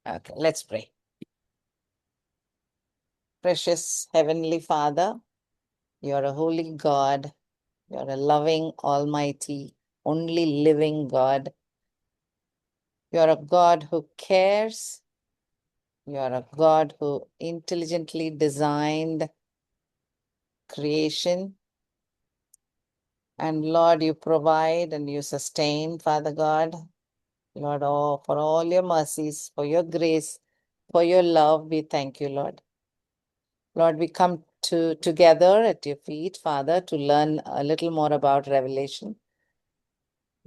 Okay, let's pray. Precious Heavenly Father, you're a holy God. You're a loving, almighty, only living God. You're a God who cares. You're a God who intelligently designed creation. And Lord, you provide and you sustain, Father God. Lord, for all your mercies, for your grace, for your love, we thank you, Lord. Lord, we come together at your feet, Father, to learn a little more about Revelation.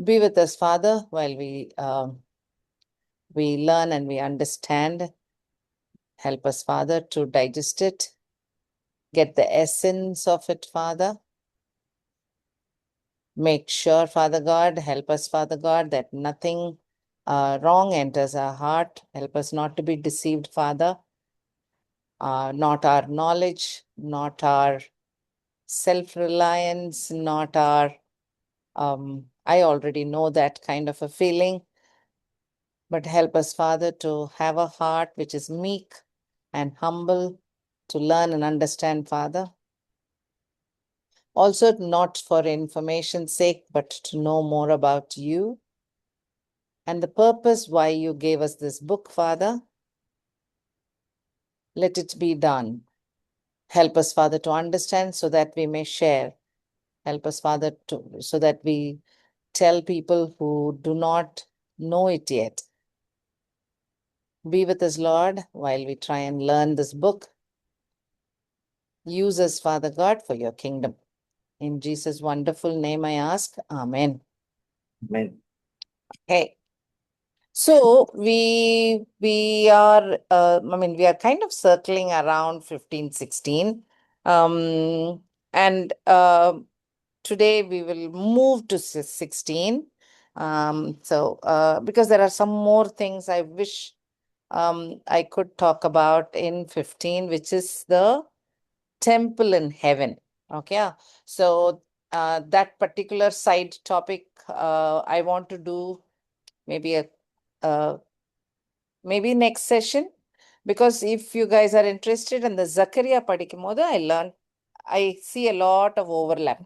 Be with us, Father, while we learn and we understand. Help us, Father, to digest it, get the essence of it, Father. Make sure, Father God, help us, Father God, that nothing wrong enters our heart. Help us not to be deceived, Father. Not our knowledge, not our self-reliance, not our, I already know that kind of a feeling. But help us, Father, to have a heart which is meek and humble, to learn and understand, Father. Also, not for information's sake, but to know more about you and the purpose why you gave us this book, Father. Let it be done. Help us, Father, to understand so that we may share. Help us, Father, so that we tell people who do not know it yet. Be with us, Lord, while we try and learn this book. Use us, Father God, for your kingdom. In Jesus' wonderful name I ask, Amen. Amen. Okay. So we are, we are kind of circling around 15, 16. And today we will move to 16. Because there are some more things I wish I could talk about in 15, which is the temple in heaven. Okay. So that particular side topic, I want to do maybe maybe next session, because if you guys are interested in the Zakaria padikumodu, I see a lot of overlap.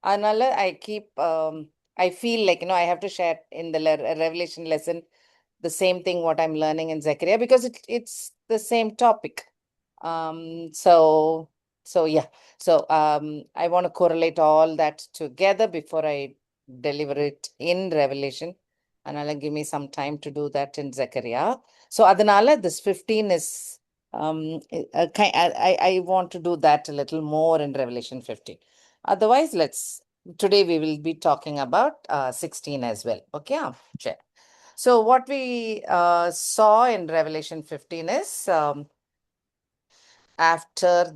Anala, I feel like, I have to share in the Revelation lesson the same thing what I'm learning in Zechariah, because it's the same topic. So yeah. So I want to correlate all that together before I deliver it in Revelation. And I'll give me some time to do that in Zechariah. So Adanala, this 15 is I want to do that a little more in Revelation 15. Otherwise, today we will be talking about 16 as well. Okay, sure. So what we saw in Revelation 15 is after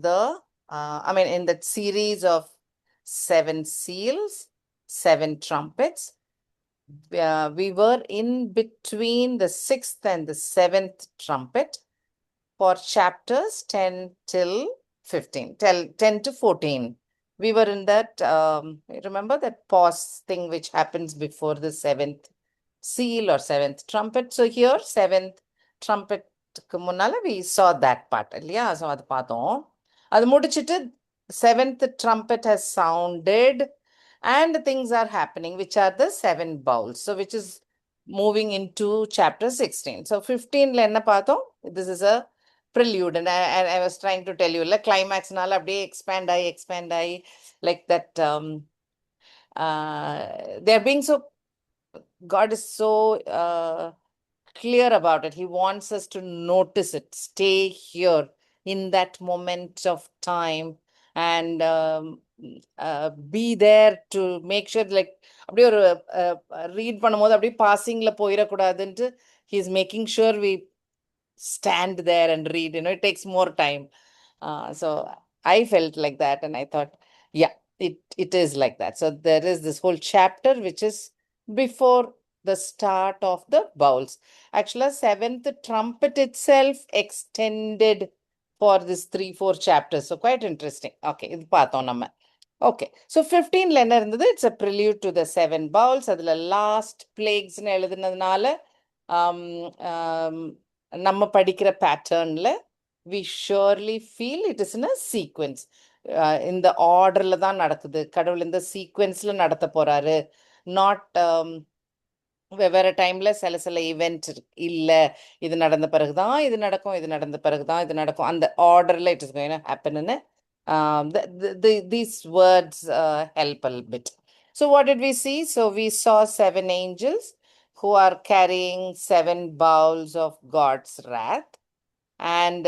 in that series of 7 seals, 7 trumpets, we were in between the 6th and the 7th trumpet for chapters 10 till 15, 10 to 14. We were in that, remember that pause thing which happens before the 7th seal or 7th trumpet. So here, 7th trumpet we saw that part. Yeah, so அது பார்த்தோம். அது முடிச்சிட்டு 7th trumpet has sounded and things are happening, which are the 7 bowls. So which is moving into chapter 16. So 15 ல என்ன பார்த்தோம்? This is a prelude, and I was trying to tell you, like climax nala abdiye expand I like that. They're being so, God is so clear about it. He wants us to notice it, stay here in that moment of time, and be there to make sure, like அப்படியே ஒரு read பண்ணும்போது அப்படியே passingல போயிடக்கூடாதுன்ட்டு he's making sure we stand there and read. It takes more time. So I felt like that, and I thought, yeah, it is like that. So there is this whole chapter which is before the start of the bowls. Actually, 7th trumpet itself extended for this 3-4 chapters. So quite interesting. Okay, இது பார்த்தோம் நம்ம. Okay, so 15 ல என்ன இருந்தது? It's a prelude to the 7 bowls. அதுல last plagues னு எழுதுனதுனால நம்ம படிக்கிற பேட்டர்ன்ல we surely feel it is in a sequence. இந்த ஆர்டர்ல தான் நடக்குது, கடவுள் இந்த சீக்வென்ஸ்ல நடத்த போறாரு. நாட் வெவ்வேறு டைம்ல சில ஈவெண்ட் இல்ல, இது நடந்த பிறகுதான் இது நடக்கும், இது நடந்த பிறகுதான் இது நடக்கும், அந்த ஆர்டர்ல it is going to happen. These words help a little bit. So what did we see? So we saw 7 angels who are carrying 7 bowls of God's wrath, and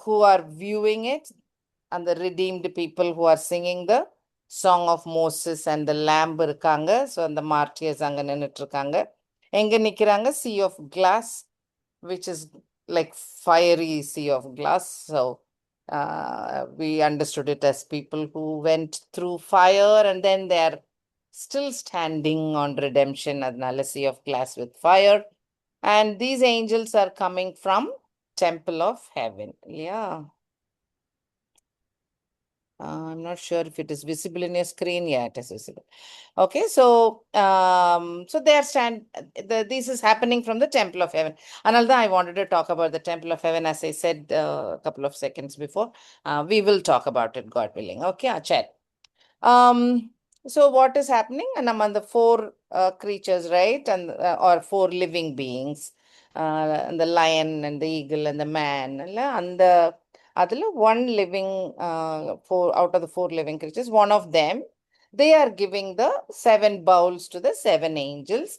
who are viewing it, and the redeemed people who are singing the song of Moses and the lamb இருக்காங்க. So அந்த martyrs அங்க நின்னுட்டு இருக்காங்க. எங்க நிக்கிறாங்க? Sea of glass, which is like fiery sea of glass. So we understood it as people who went through fire and then they are still standing on redemption. அதனால sea of glass with fire. And these angels are coming from temple of heaven. Yeah. I'm not sure if it is visible in your screen. Yeah, it is visible. Okay, so so they are this is happening from the temple of heaven. Analda, I wanted to talk about the temple of heaven, as I said a couple of seconds before. We will talk about it, God willing. Okay, chat. So what is happening? And among the 4 creatures, right? And or 4 living beings, and the lion and the eagle and the man, and the adula one living, 4 out of the 4 living creatures, one of them, they are giving the 7 bowls to the 7 angels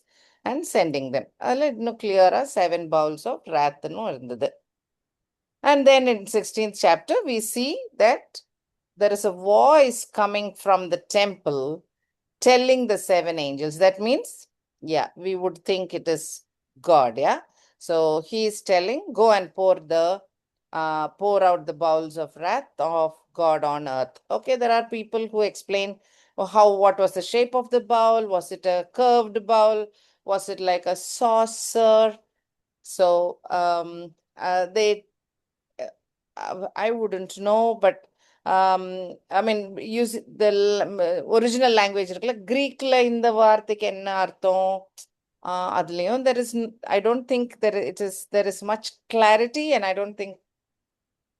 and sending them. Adula innu clear 7 bowls of wrath nu irundhathu. And then in 16th chapter we see that there is a voice coming from the temple telling the 7 angels. That means, yeah, we would think it is God, yeah. So he is telling, go and pour out the bowls of wrath of God on earth. Okay, there are people who explain what was the shape of the bowl. Was it a curved bowl? Was it like a saucer? So they I wouldn't know, but I mean, use the original language இருக்குல்ல, கிரீக்ல இந்த வார்த்தைக்கு என்ன அர்த்தம்? அதுலயும் I don't think there is much clarity, and I don't think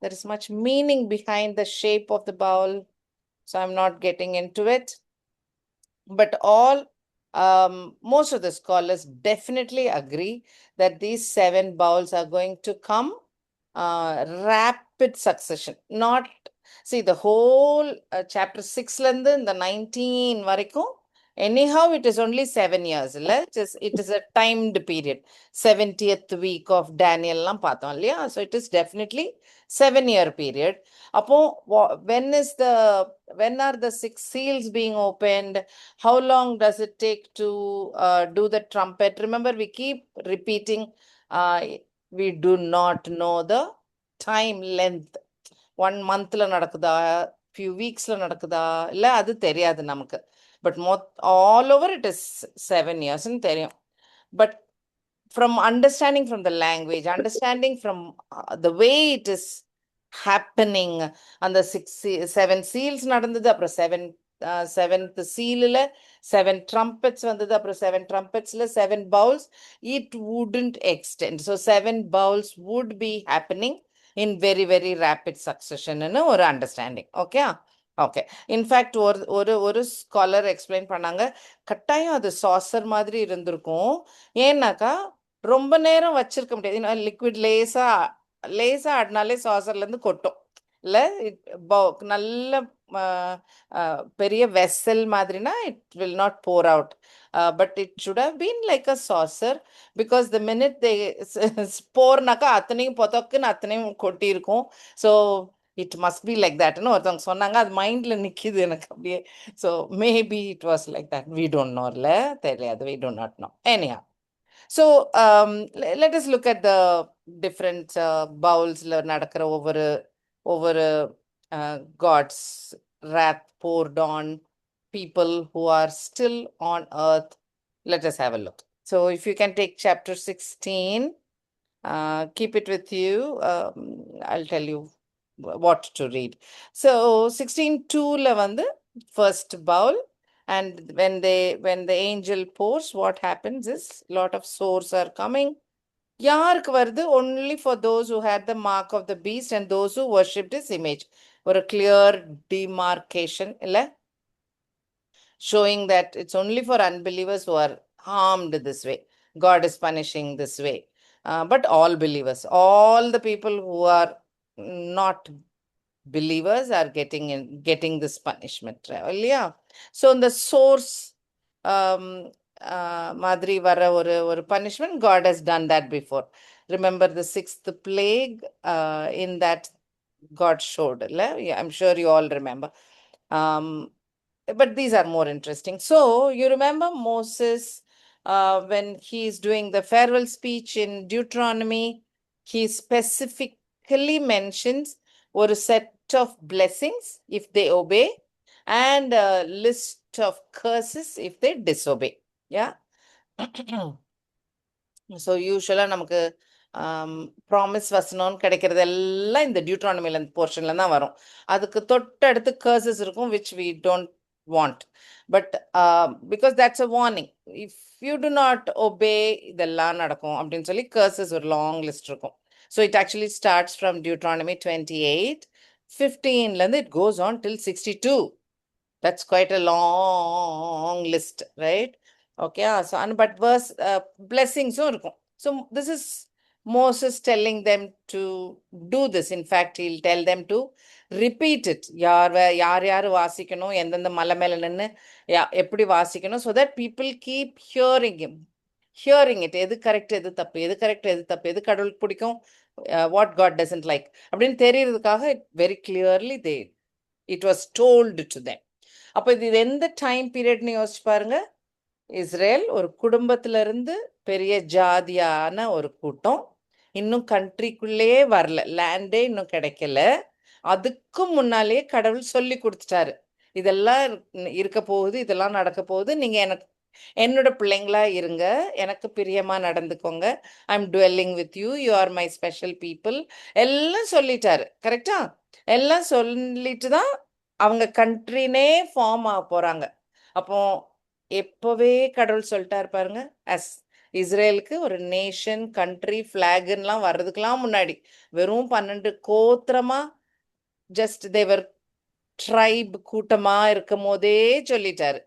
there is much meaning behind the shape of the bowl, so I'm not getting into it. But most of the scholars definitely agree that these 7 bowls are going to come rapid succession. Not, see, the whole chapter 6 lende in the 19 varaikum, anyhow it is only 7 years. It is a timed period. 70th week of Daniel lam paathom illaya. So it is definitely 7-year period. Appo when are the 6 seals being opened? How long does it take to do the trumpet? Remember, we keep repeating, we do not know the time length. 1 monthல நடக்குதா, few weeksல நடக்குதா, இல்ல அது தெரியாது நமக்கு. But all over it is 7 years ன்னு தெரியும். But from understanding from the language, understanding from the way it is happening, அந்த 7 seals நடந்தது, அப்புறம் 7th seal, 7 trumpets வந்தது, அப்புறம் 7 trumpetsல 7 bowls, it wouldn't extend. So 7 bowls would be happening in very, very rapid succession ன்னு ஒரு understanding. Okay? Okay. In fact, ஒரு scholar explain பண்ணாங்க, கட்டாயம் அது சாசர் மாதிரி இருந்திருக்கும். ஏன்னாக்கா ரொம்ப நேரம் வச்சிருக்க முடியாது. லிக்விட் லேசா ஆடினாலே சாசர்ல இருந்து கொட்டும் இல்ல. நல்ல பெரிய வெசல் மாதிரினா it will not pour out, but it should have been like a saucer, because the minute they போர்னாக்கா அத்தனையும் பொத்தக்குன்னு அத்தனையும் கொட்டி இருக்கும். So it must be like that ன்னு ஒருத்தவங்க சொன்னாங்க. அது மைண்ட்ல நிக்குது எனக்கு அப்படியே. So maybe it was like that. We don't know இல்ல, தெரியாது. We do not know. Anyhow, so let us look at the different bowls நடக்கிற ஒவ்வொரு God's wrath poured on people who are still on earth. Let us have a look. So if you can take chapter 16, keep it with you. I'll tell you what to read. So 16:2 la வந்து first bowl, and when the angel pours, what happens is lot of sores are coming, யாருக்கு வருது? Only for those who had the mark of the beast and those who worshipped his image. ஒரு clear demarcation இல்ல? Showing that it's only for unbelievers who are harmed this way. God is punishing this way. But all believers, all the people who are not believers are getting this punishment. இல்லையா? So இந்த source மாதிரி வர ஒரு punishment, God has done that before. Remember the sixth plague in that God showed. Yeah, I'm sure you all remember. But these are more interesting. So you remember Moses when he's doing the farewell speech in Deuteronomy, he specifically mentions ஒரு set of blessings if they obey and a list of curses if they disobey. Yeah. So யூஸ்வலாக நமக்கு promise வசனம்னு கிடைக்கிறது எல்லாம் இந்த டியூட்ரானமில போர்ஷனில் தான் வரும். அதுக்கு தொட்டடுத்து கர்சஸ் இருக்கும் which we don't want. But because that's a warning, if you do not obey இதெல்லாம் நடக்கும் அப்படின்னு சொல்லி கர்சஸ் ஒரு லாங் லிஸ்ட் இருக்கும். So it actually starts from Deuteronomy 28:15 it goes on till 62. That's quite a long list, right? Okay, so but verse blessings இருக்கும். So this is Moses telling them to do this. In fact, he'll tell them to repeat it. யார் வாசிக்கணும், எந்தெந்த மலை மேல நின்னு எப்படி வாசிக்கணும், so that people keep hearing it. எது கரெக்ட், எது தப்பு, எது கரெக்ட், எது தப்பு, எது கடவுளுக்கு பிடிக்கும், what God doesn't like அப்படின்னு தெரியறதுக்காக very clearly it was told to them. அப்போ இது எந்த டைம் பீரியட்னு யோசிச்சு பாருங்க. இஸ்ரேல் ஒரு குடும்பத்துல இருந்து பெரிய ஜாதியான ஒரு கூட்டம், இன்னும் கண்ட்ரிக்குள்ளேயே வரல, லேண்டே இன்னும் கிடைக்கல. அதுக்கும் முன்னாலேயே கடவுள் சொல்லி கொடுத்துட்டாரு, இதெல்லாம் இருக்க போகுது, இதெல்லாம் நடக்க போகுது, நீங்க என்னோட பிள்ளைங்களா இருங்க, எனக்கு பிரியமா நடந்துக்கோங்க, I am dwelling with you, you are my special people, எல்லாம் சொல்லிட்டாரு. கரெக்டா? எல்லாம் சொல்லிட்டு தான் அவங்க கண்ட்ரினே ஃபார்ம் ஆக போறாங்க. அப்போ எப்பவே கடவுள் சொல்லிட்டாரு பாருங்க, அஸ் இஸ்ரேலுக்கு ஒரு நேஷன், கண்ட்ரி, ஃபிளாக்லாம் வர்றதுக்கெல்லாம் முன்னாடி வெறும் 12 கோத்திரமா ஜஸ்ட் தேவர் ட்ரைப் கூட்டமா இருக்கும் போதே சொல்லிட்டாரு,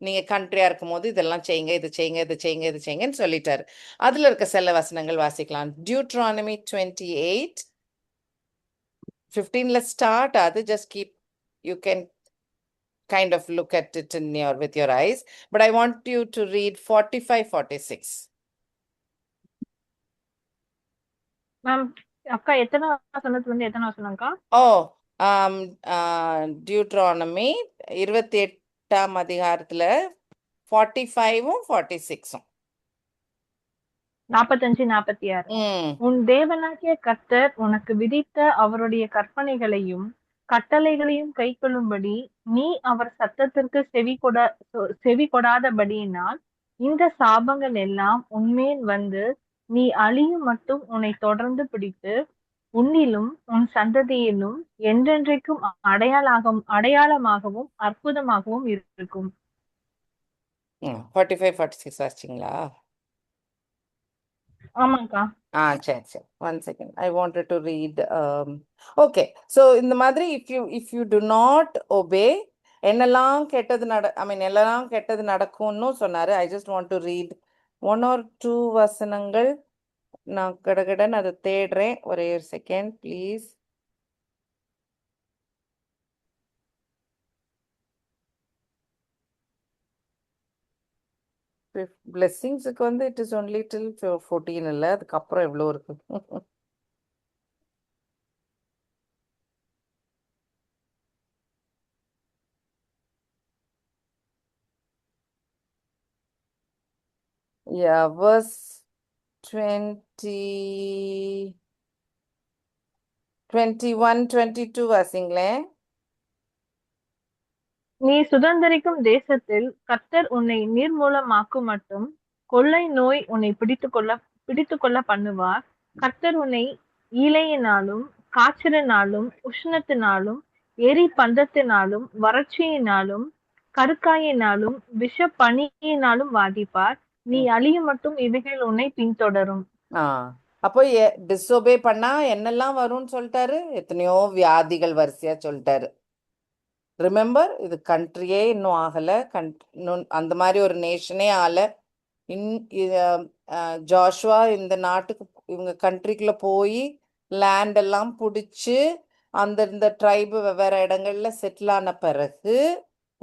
நீங்க கண்ட்ரியா இருக்கும் போது இதெல்லாம் செய்யுங்க, இது செய்யுங்க, இது செய்யுங்க, இது செய்யுங்கன்னு சொல்லிட்டாரு. அதுல இருக்க சில வசனங்கள் வாசிக்கலாம். Deuteronomy 28:15 start. அது just keep, you can kind of look at it with your eyes, but I want you to read 45-46. Ma'am அக்கா எத்தனை வசனத்துல இருந்து எத்தனை வசனம்க்கா? டியூட்ரானமி 28ஆம் அதிகாரத்துல 45-ம் 46-ம் 45-46. உன் தேவனாகிய கர்த்தர் உனக்கு விதித்த அவருடைய கற்பனைகளையும் கட்டளைகளையும் கைக்கொள்ளும்படி நீ அவர் சத்தத்திற்கு செவி கொடாதபடியினால் இந்த சாபங்கள் எல்லாம் உன்மேல் வந்து நீ அழியும் மட்டும் உன்னை தொடர்ந்து பிடித்து உன்னிலும் உன் சந்ததியிலும் என்றென்றைக்கும் அடையாளமாகவும் அற்புதமாகவும் இருக்கும். 45-46 ஆச்சுங்களா? ஆமாங்கா. சரி சரி, 1 second, I wanted to read. Okay, so இந்த மாதிரி if you do not obey, என்னெல்லாம் கெட்டது எல்லாம் கெட்டது நடக்கும்னு சொன்னாரு. I just want to read 1 or 2 வசனங்கள். நான் கடகடன் அதை தேடுறேன், ஒரே ஒரு செகண்ட் ப்ளீஸ். பிளெஸிங்ஸுக்கு வந்து இட் இஸ் ஒன்லி டில் 14 இல்லை, அதுக்கப்புறம் எவ்வளோ இருக்கு. Yeah, verse 21-22 வாசிங்களேன். நீ சுதந்தரிக்கும் தேசத்தில் கர்த்தர் உன்னை நீர்மூலமாக்கும் மட்டும் கொள்ளை நோய் உன்னை பிடித்து கொள்ள பண்ணுவார். கர்த்தர் உன்னை ஈலையினாலும் காய்ச்சலினாலும் உஷ்ணத்தினாலும் எரி பந்தத்தினாலும் வறட்சியினாலும் கருக்காயினாலும் விஷ பனியினாலும் வாதிப்பார். நீ அழியும் மட்டும் இவைகள் உன்னை பின்தொடரும். அப்போ டிஸ்ஒபே பண்ணா என்னெல்லாம் வரும்னு சொல்லிட்டாரு, எத்தனையோ வியாதிகள் வரிசையா சொல்லிட்டாரு. ரிமெம்பர், இது கண்ட்ரியே இன்னும் ஆகல, இன்னும் அந்த மாதிரி ஒரு நேஷனே ஆகல. ஜாஷுவா இந்த நாட்டுக்கு, இவங்க கண்ட்ரிக்குள்ள போய் லேண்ட் எல்லாம் பிடிச்சி இந்த ட்ரைபு வெவ்வேறு இடங்கள்ல செட்டில் ஆன பிறகு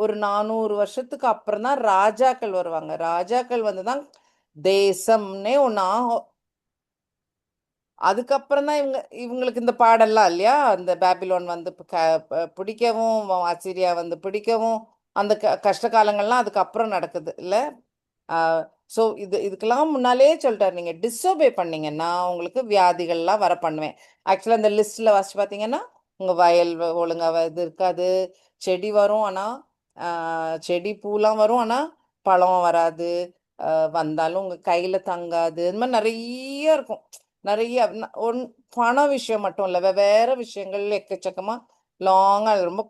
ஒரு 400 வருஷத்துக்கு அப்புறம் தான் ராஜாக்கள் வருவாங்க. ராஜாக்கள் வந்து தான் தேசம்னே ஒன்று ஆகும். அதுக்கப்புறம் தான் இவங்களுக்கு இந்த பாடெல்லாம் இல்லையா, அந்த பேபிலோன் வந்து பிடிக்கவும், அசிரியா வந்து பிடிக்கவும், அந்த கஷ்ட காலங்கள்லாம் அதுக்கப்புறம் நடக்குது இல்லை. ஸோ இதுக்கெல்லாம் முன்னாலே சொல்லிட்டாரு, நீங்கள் டிஸ்ஒபே பண்ணீங்கன்னா உங்களுக்கு வியாதிகள்லாம் வர பண்ணுவேன். ஆக்சுவலாக அந்த லிஸ்ட்டில் வாசிச்சு பார்த்தீங்கன்னா உங்கள் வயல் ஒழுங்காக இது இருக்காது, செடி வரும் ஆனால் செடி பூலாம் வரும் ஆனால் பழம் வராது, வந்தாலும் உங்கள் கையில் தங்காது, இது மாதிரி நிறைய இருக்கும். நிறைய பண விஷயம் மட்டும் இல்லை, வெவ்வேறு விஷயங்கள் எக்கச்சக்கமாக லாங்காக ரொம்ப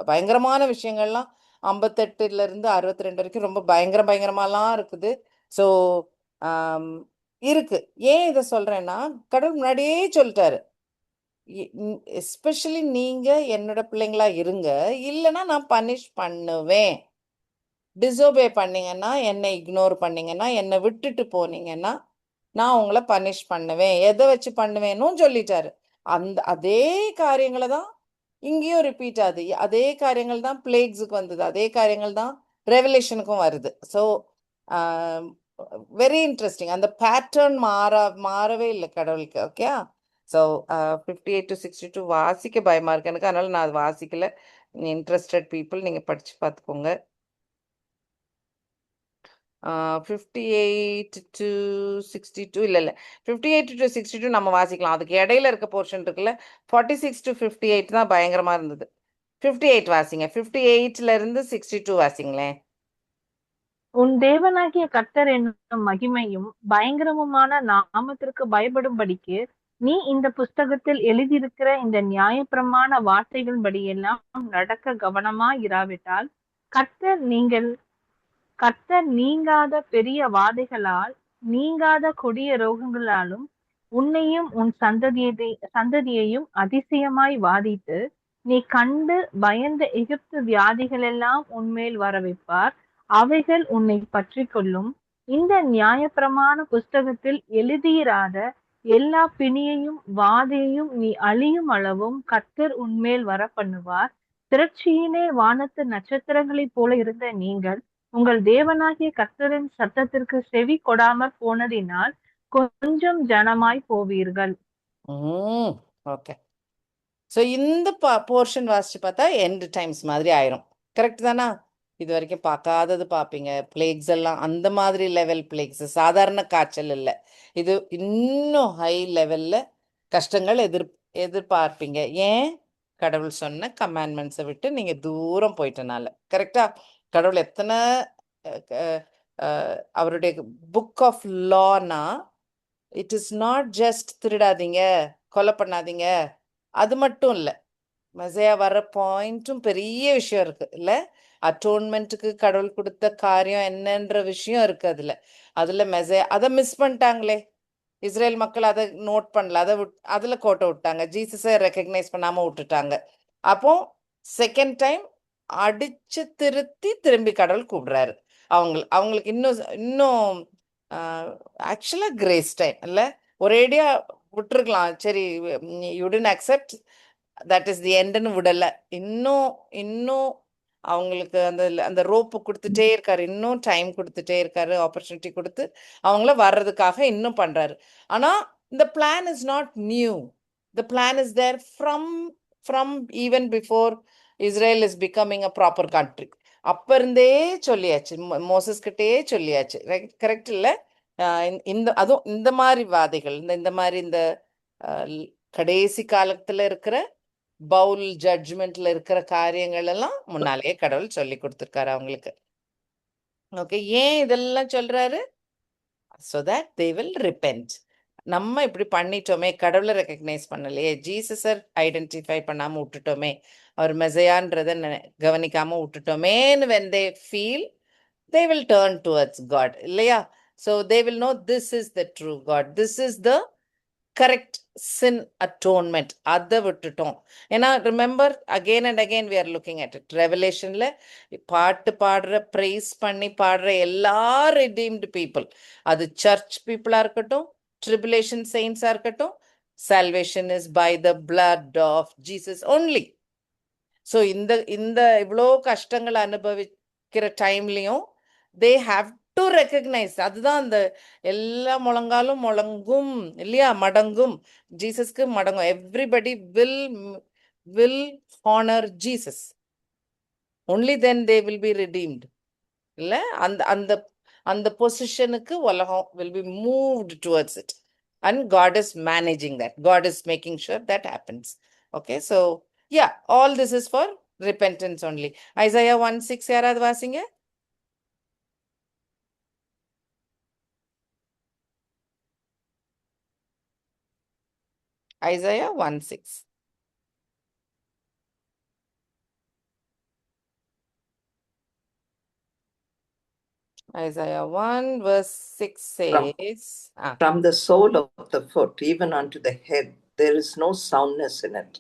பயங்கரமான விஷயங்கள்லாம் 58 62 வரைக்கும் ரொம்ப பயங்கரமாலாம் இருக்குது. ஸோ இருக்கு. ஏன் இதை சொல்றேன்னா, கடவுள் முன்னாடியே சொல்லிட்டாரு, எஸ்பெஷலி நீங்க என்னோட பிள்ளைங்களா இருங்க, இல்லைன்னா நான் பனிஷ் பண்ணுவேன். டிசோபே பண்ணீங்கன்னா, என்னை இக்னோர் பண்ணீங்கன்னா, என்னை விட்டுட்டு போனீங்கன்னா நான் உங்களை பனிஷ் பண்ணுவேன். எதை வச்சு பண்ணுவேன்னு சொல்லிட்டாரு. அதே காரியங்களை தான் இங்கேயும் ரிப்பீட் ஆகுது. அதே காரியங்கள் தான் பிளேக்ஸுக்கு வந்தது, அதே காரியங்கள் தான் ரெவலேஷனுக்கும் வருது. So very interesting. அந்த பேட்டர்ன் மாறவே இல்லை கடவுளுக்கு. ஓகே. ஸோ 58 to 62 வாசிக்க பயமா இருக்கு எனக்கு, அதனால நான் அது வாசிக்கல. இன்ட்ரெஸ்டட் பீப்புள் நீங்க படிச்சு பார்த்துக்கோங்க. 58 to 62 இல்லை 58 to 62 நம்ம வாசிக்கலாம். அதுக்கு இடையில இருக்க போர்ஷன் இருக்குல்ல, 46 to 58 தான் பயங்கரமா இருந்தது. 58 வாசிங்க. 58ல இருந்து 62 வாசிங்களேன். உன் தேவனாகிய கர்த்தர் என்னும் மகிமையும் பயங்கரமுமான நாமத்திற்கு பயப்படும்படிக்கு நீ இந்த புஸ்தகத்தில் எழுதியிருக்கிற இந்த நியாயப்பிரமாண வார்த்தைகளின்படி எல்லாம் நடக்க கவனமாயிராவிட்டால் கர்த்தர் நீங்காத பெரிய வாதைகளால் நீங்காத கொடிய ரோகங்களாலும் உன்னையும் உன் சந்ததியையும் அதிசயமாய் வாதித்து நீ கண்டு பயந்த எகிப்து வியாதிகளெல்லாம் உன்மேல் வர வைப்பார். அவைகள் உன்னை பற்றி கொள்ளும். இந்த நியாயப்பிரமாண புஸ்தகத்தில் எழுதியிராத எல்லா பிணியையும் வாதையையும் நீ அழியும் அளவும் கர்த்தர் உன்மேல் வர பண்ணுவார். திரட்சியிலே வானத்து நட்சத்திரங்களைப் போல இருந்த நீங்கள் உங்கள் தேவனாகிய கர்த்தரின் சத்தத்திற்கு செவி கொடாமற் போனதினால் கொஞ்சம் ஜனமாய் போவீர்கள். ஓகே. ஸோ இந்த போர்ஷன் வாசிச்சு பார்த்தா எண்ட் டைம்ஸ் மாதிரி ஆயிரும். கரெக்ட் தானா? இது வரைக்கும் பார்க்காதது பார்ப்பீங்க. பிளேக்ஸ் எல்லாம் அந்த மாதிரி லெவல் பிளேக்ஸ், சாதாரண காய்ச்சல் இல்லை. இது இன்னும் ஹை லெவல்ல கஷ்டங்கள் எதிர்பார்ப்பீங்க. ஏன்? கடவுள் சொன்ன கமாண்ட்மெண்ட்ஸை விட்டு நீங்க தூரம் போயிட்டனால. கரெக்டா? கடவுள் எத்தனை அவருடைய புக் ஆஃப் லானா, இட் இஸ் நாட் ஜஸ்ட் திருடாதீங்க, கொலை பண்ணாதீங்க, அது மட்டும் இல்லை. மெசையா வர்ற பாயிண்ட்டும் பெரிய விஷயம் இருக்கு இல்லை. அட்டோன்மெண்ட்டுக்கு கடவுள் கொடுத்த காரியம் என்னன்ற விஷயம் இருக்கு அதுல மெசையா அதை மிஸ் பண்ணிட்டாங்களே. இஸ்ரேல் மக்கள் அதை நோட் பண்ணல, அதுல கோட்டை விட்டாங்க. ஜீசஸை ரெக்கக்னைஸ் பண்ணாம விட்டுட்டாங்க. அப்போ செகண்ட் டைம் அடிச்சு திரும்பி கடவுள் கூப்பிடுறாரு அவங்களுக்கு இன்னும் இன்னும் ஆக்சுவலா கிரேஸ் டைம் இல்ல. ஒரேடியா விட்டுருக்கலாம், சரி you didn't accept, that is the எண்ட்னு விடல. இன்னும் இன்னும் அவங்களுக்கு அந்த ரோப்பு கொடுத்துட்டே இருக்காரு, இன்னும் டைம் கொடுத்துட்டே இருக்காரு, ஆப்பர்ச்சுனிட்டி கொடுத்து அவங்கள வர்றதுக்காக இன்னும் பண்றாரு. ஆனா இந்த plan is not new. The plan is there from even before Israel is becoming a proper country. அப்ப இருந்தே சொல்லியாச்சு, மோசஸ் கிட்டே சொல்லியாச்சு. கரெக்ட் இல்ல? அதுவும் இந்த மாதிரி வாதைகள், இந்த மாதிரி இந்த கடைசி காலத்துல இருக்கிற பவுல் ஜட்ஜ்மெண்ட்ல இருக்கிற காரியங்கள் எல்லாம் முன்னாலேயே கடவுள் சொல்லி கொடுத்துருக்காரு அவங்களுக்கு. ஓகே. ஏன் இதெல்லாம் சொல்றாரு? so that they will repent. நம்ம இப்படி பண்ணிட்டோமே, கடவுளை ரெக்கக்னைஸ் பண்ணலையே, ஜீசஸை ஐடென்டிஃபை பண்ணாம விட்டுட்டோமே, அவர் மெசையான்றதை கவனிக்காம விட்டுட்டோமேன்னு when they feel, they will turn towards God இல்லையா? So they will know this is the true God. This is the correct sin atonement. அதை விட்டுட்டோம். ஏன்னா remember again and again we are looking at it. Revelationல பாட்டு பாடுற praise பண்ணி பாடுற எல்லா redeemed people, அது church people இருக்கட்டும், tribulation saints இருக்கட்டும், salvation is by the blood of Jesus only. So இந்த இவ்வளோ கஷ்டங்களை அனுபவிக்கிற டைம்லையும் தே ஹாவ் டு ரெக்கக்னைஸ். அதுதான் அந்த எல்லா முழங்காலும் முழங்கும் இல்லையா, மடங்கும், ஜீசஸ்க்கு மடங்கும். Everybody will honour Jesus. Only then they will be redeemed. இல்லை, அந்த அந்த அந்த பொசிஷனுக்கு உலகம் will be moved towards it. And God is managing that. God is making sure that happens. Okay, so yeah, all this is for repentance only. Isaiah 1:6 யாராவது வாசிங்க. Isaiah 1:6. Isaiah 1:6 says, From the sole of the foot even unto the head, there is no soundness in it,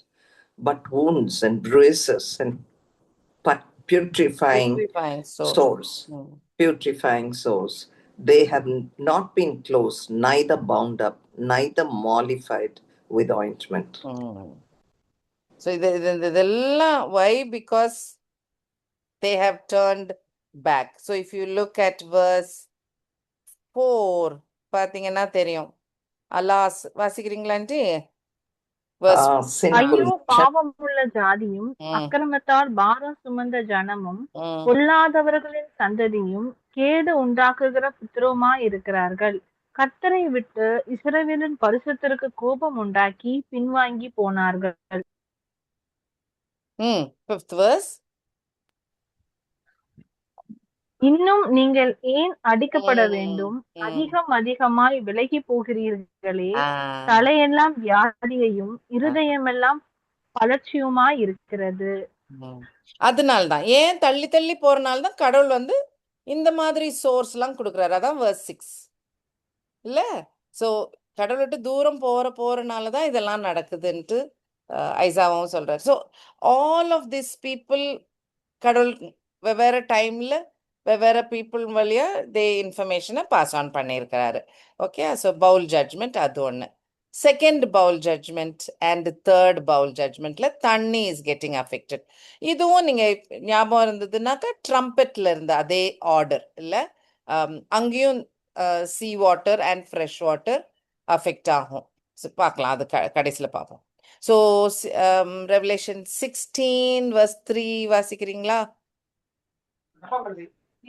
but wounds and bruises and putrefying sores. Putrefying sores. They have not been closed, neither bound up, neither mollified with ointment. So இதெல்லாம் why? Because they have turned back. So if you look at verse 4, பாத்தீங்கன்னா தெரியும். Alas வாசிக்கிறீங்களான்ட்டு? ஐயோ, பாவமுள்ள ஜாதியும் அக்கிரமத்தால் பாரம் சுமந்த ஜனமும் பொல்லாதவர்களின் சந்ததியும் கேடு உண்டாக்குகிற புத்திரவுமாய் இருக்கிறார்கள். கர்த்தரை விட்டு இஸ்ரவேலின் பரிசுத்தருக்கு கோபம் உண்டாக்கி பின்வாங்கி போனார்கள். 5th verse. இன்னும் நீங்கள் ஏன் அடிக்கப்பட வேண்டும்? அதிகமாய் விலகி போகிறீர்களே. தலையெல்லாம் வியாதியையும் இருதயமெல்லாம் பலட்சியுமாய் இருக்கிறது. அதனால்தான், ஏன் தள்ளி தள்ளி போறனால்தான் கடவுள் இந்த மாதிரி சோர்ஸ் எல்லாம் கொடுக்குறாரு. அதான் verse 6 இல்ல. சோ கடவுள் விட்டு தூரம் போறனாலதான் இதெல்லாம் நடக்குதுன்ட்டு ஐசாவும் சொல்றாரு. So all of this people கடவுள் வெவ்வேறு டைம்ல வெவ்வேறு பீப்புள் வழியா இன்ஃபர்மேஷனை பாஸ் ஆன் பண்ணியிருக்கிறாரு. ஓகே, ஸோ பவுல் ஜட்ஜ்மெண்ட் அது ஒன்று. Second bowl judgment and third bowl ஜட்ஜ்மெண்ட்ல தண்ணி இஸ் கெட்டிங் அஃபெக்டட். இதுவும் நீங்க ஞாபகம் இருந்ததுனாக்கா ட்ரம்பெட்ல இருந்த அதே ஆர்டர் இல்லை. அங்கேயும் sea water and fresh water affect ஆகும். பார்க்கலாம், அது கடைசியில் பார்ப்போம். ஸோ ரெவலேஷன் 16:3 வாசிக்கிறீங்களா?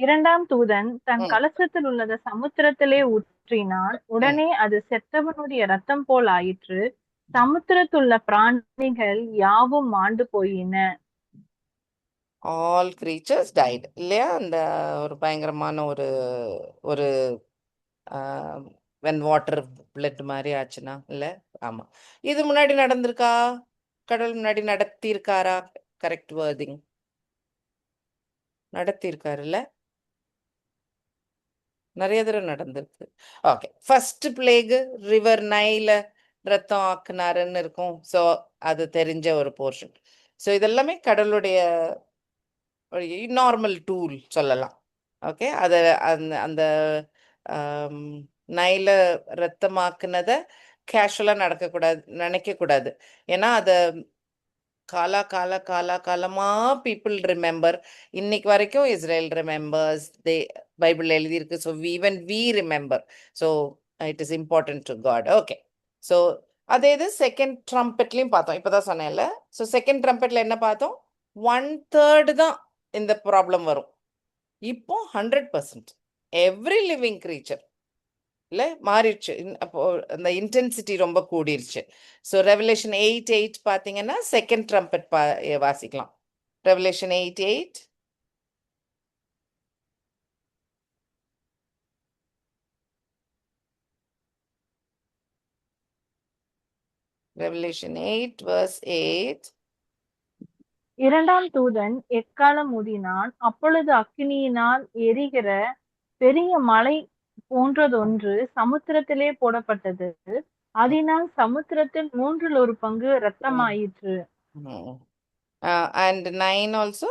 இரண்டாம் தூதன் தன் கலசத்தில் உள்ளத சமுத்திரத்திலே ஊற்றினான். உடனே அது செத்தவனுடைய ரத்தம் போல் ஆயிற்று. சமுத்திரத்துள்ள பிராணிகள் யாவும் மாண்டு போயின. ஆல் creatures died இல்லையா? அந்த ஒரு பயங்கரமான ஒரு when water blood மாதிரி ஆச்சுன்னா இல்ல. ஆமா, இது முன்னாடி நடந்திருக்கா? கடவுள் முன்னாடி நடத்தி இருக்காரா? கரெக்ட் வேர்டிங் நடத்தி இருக்காருல்ல, நிறைய தடவை நடந்திருக்கு. ஓகே, ஃபர்ஸ்ட் பிளேகு ரிவர் நைல ரத்தம் ஆக்குனாருன்னு இருக்கும். ஸோ அது தெரிஞ்ச ஒரு போர்ஷன். ஸோ இதெல்லாமே கடவுளுடைய நார்மல் டூல் சொல்லலாம். ஓகே, அதை அந்த நைல ரத்தமாக்குனதை கேஷுவலாக நினைக்கக்கூடாது. ஏன்னா அதை காலமா பீப்புள் ரிமெம்பர். இன்னைக்கு வரைக்கும் இஸ்ரேல் ரிமெம்பர்ஸ். பைபிள் எழுதியிருக்கு. So even we remember. So it is important to God. Okay, so அதே இது செகண்ட் ட்ரம்பெட்லையும் பார்த்தோம். இப்போதான் சொன்னேன்ல. ஸோ செகண்ட் ட்ரம்பெட்ல என்ன பார்த்தோம்? 1/3 தான் இந்த ப்ராப்ளம் வரும். இப்போ 100% எவ்ரி லிவிங் கிரீச்சர் இல்லை மாறிடுச்சு. அப்போ அந்த இன்டென்சிட்டி ரொம்ப கூடிருச்சு. ஸோ ரெவலேஷன் 8:8 பார்த்தீங்கன்னா செகண்ட் ட்ரம்பெட் வாசிக்கலாம். ரெவலேஷன் 8:8. Revelation 8:8. இரண்டாம் தூதன் எக்காலம் ஊதினான். அப்பொழுது அக்கினியினால் எரிகிற பெரிய மலை போன்றதொன்று சமுத்திரத்திலே போடப்பட்டது. அதனால் சமுத்திரத்தில் 1/3 இரத்தமாயிற்று. And 9 also?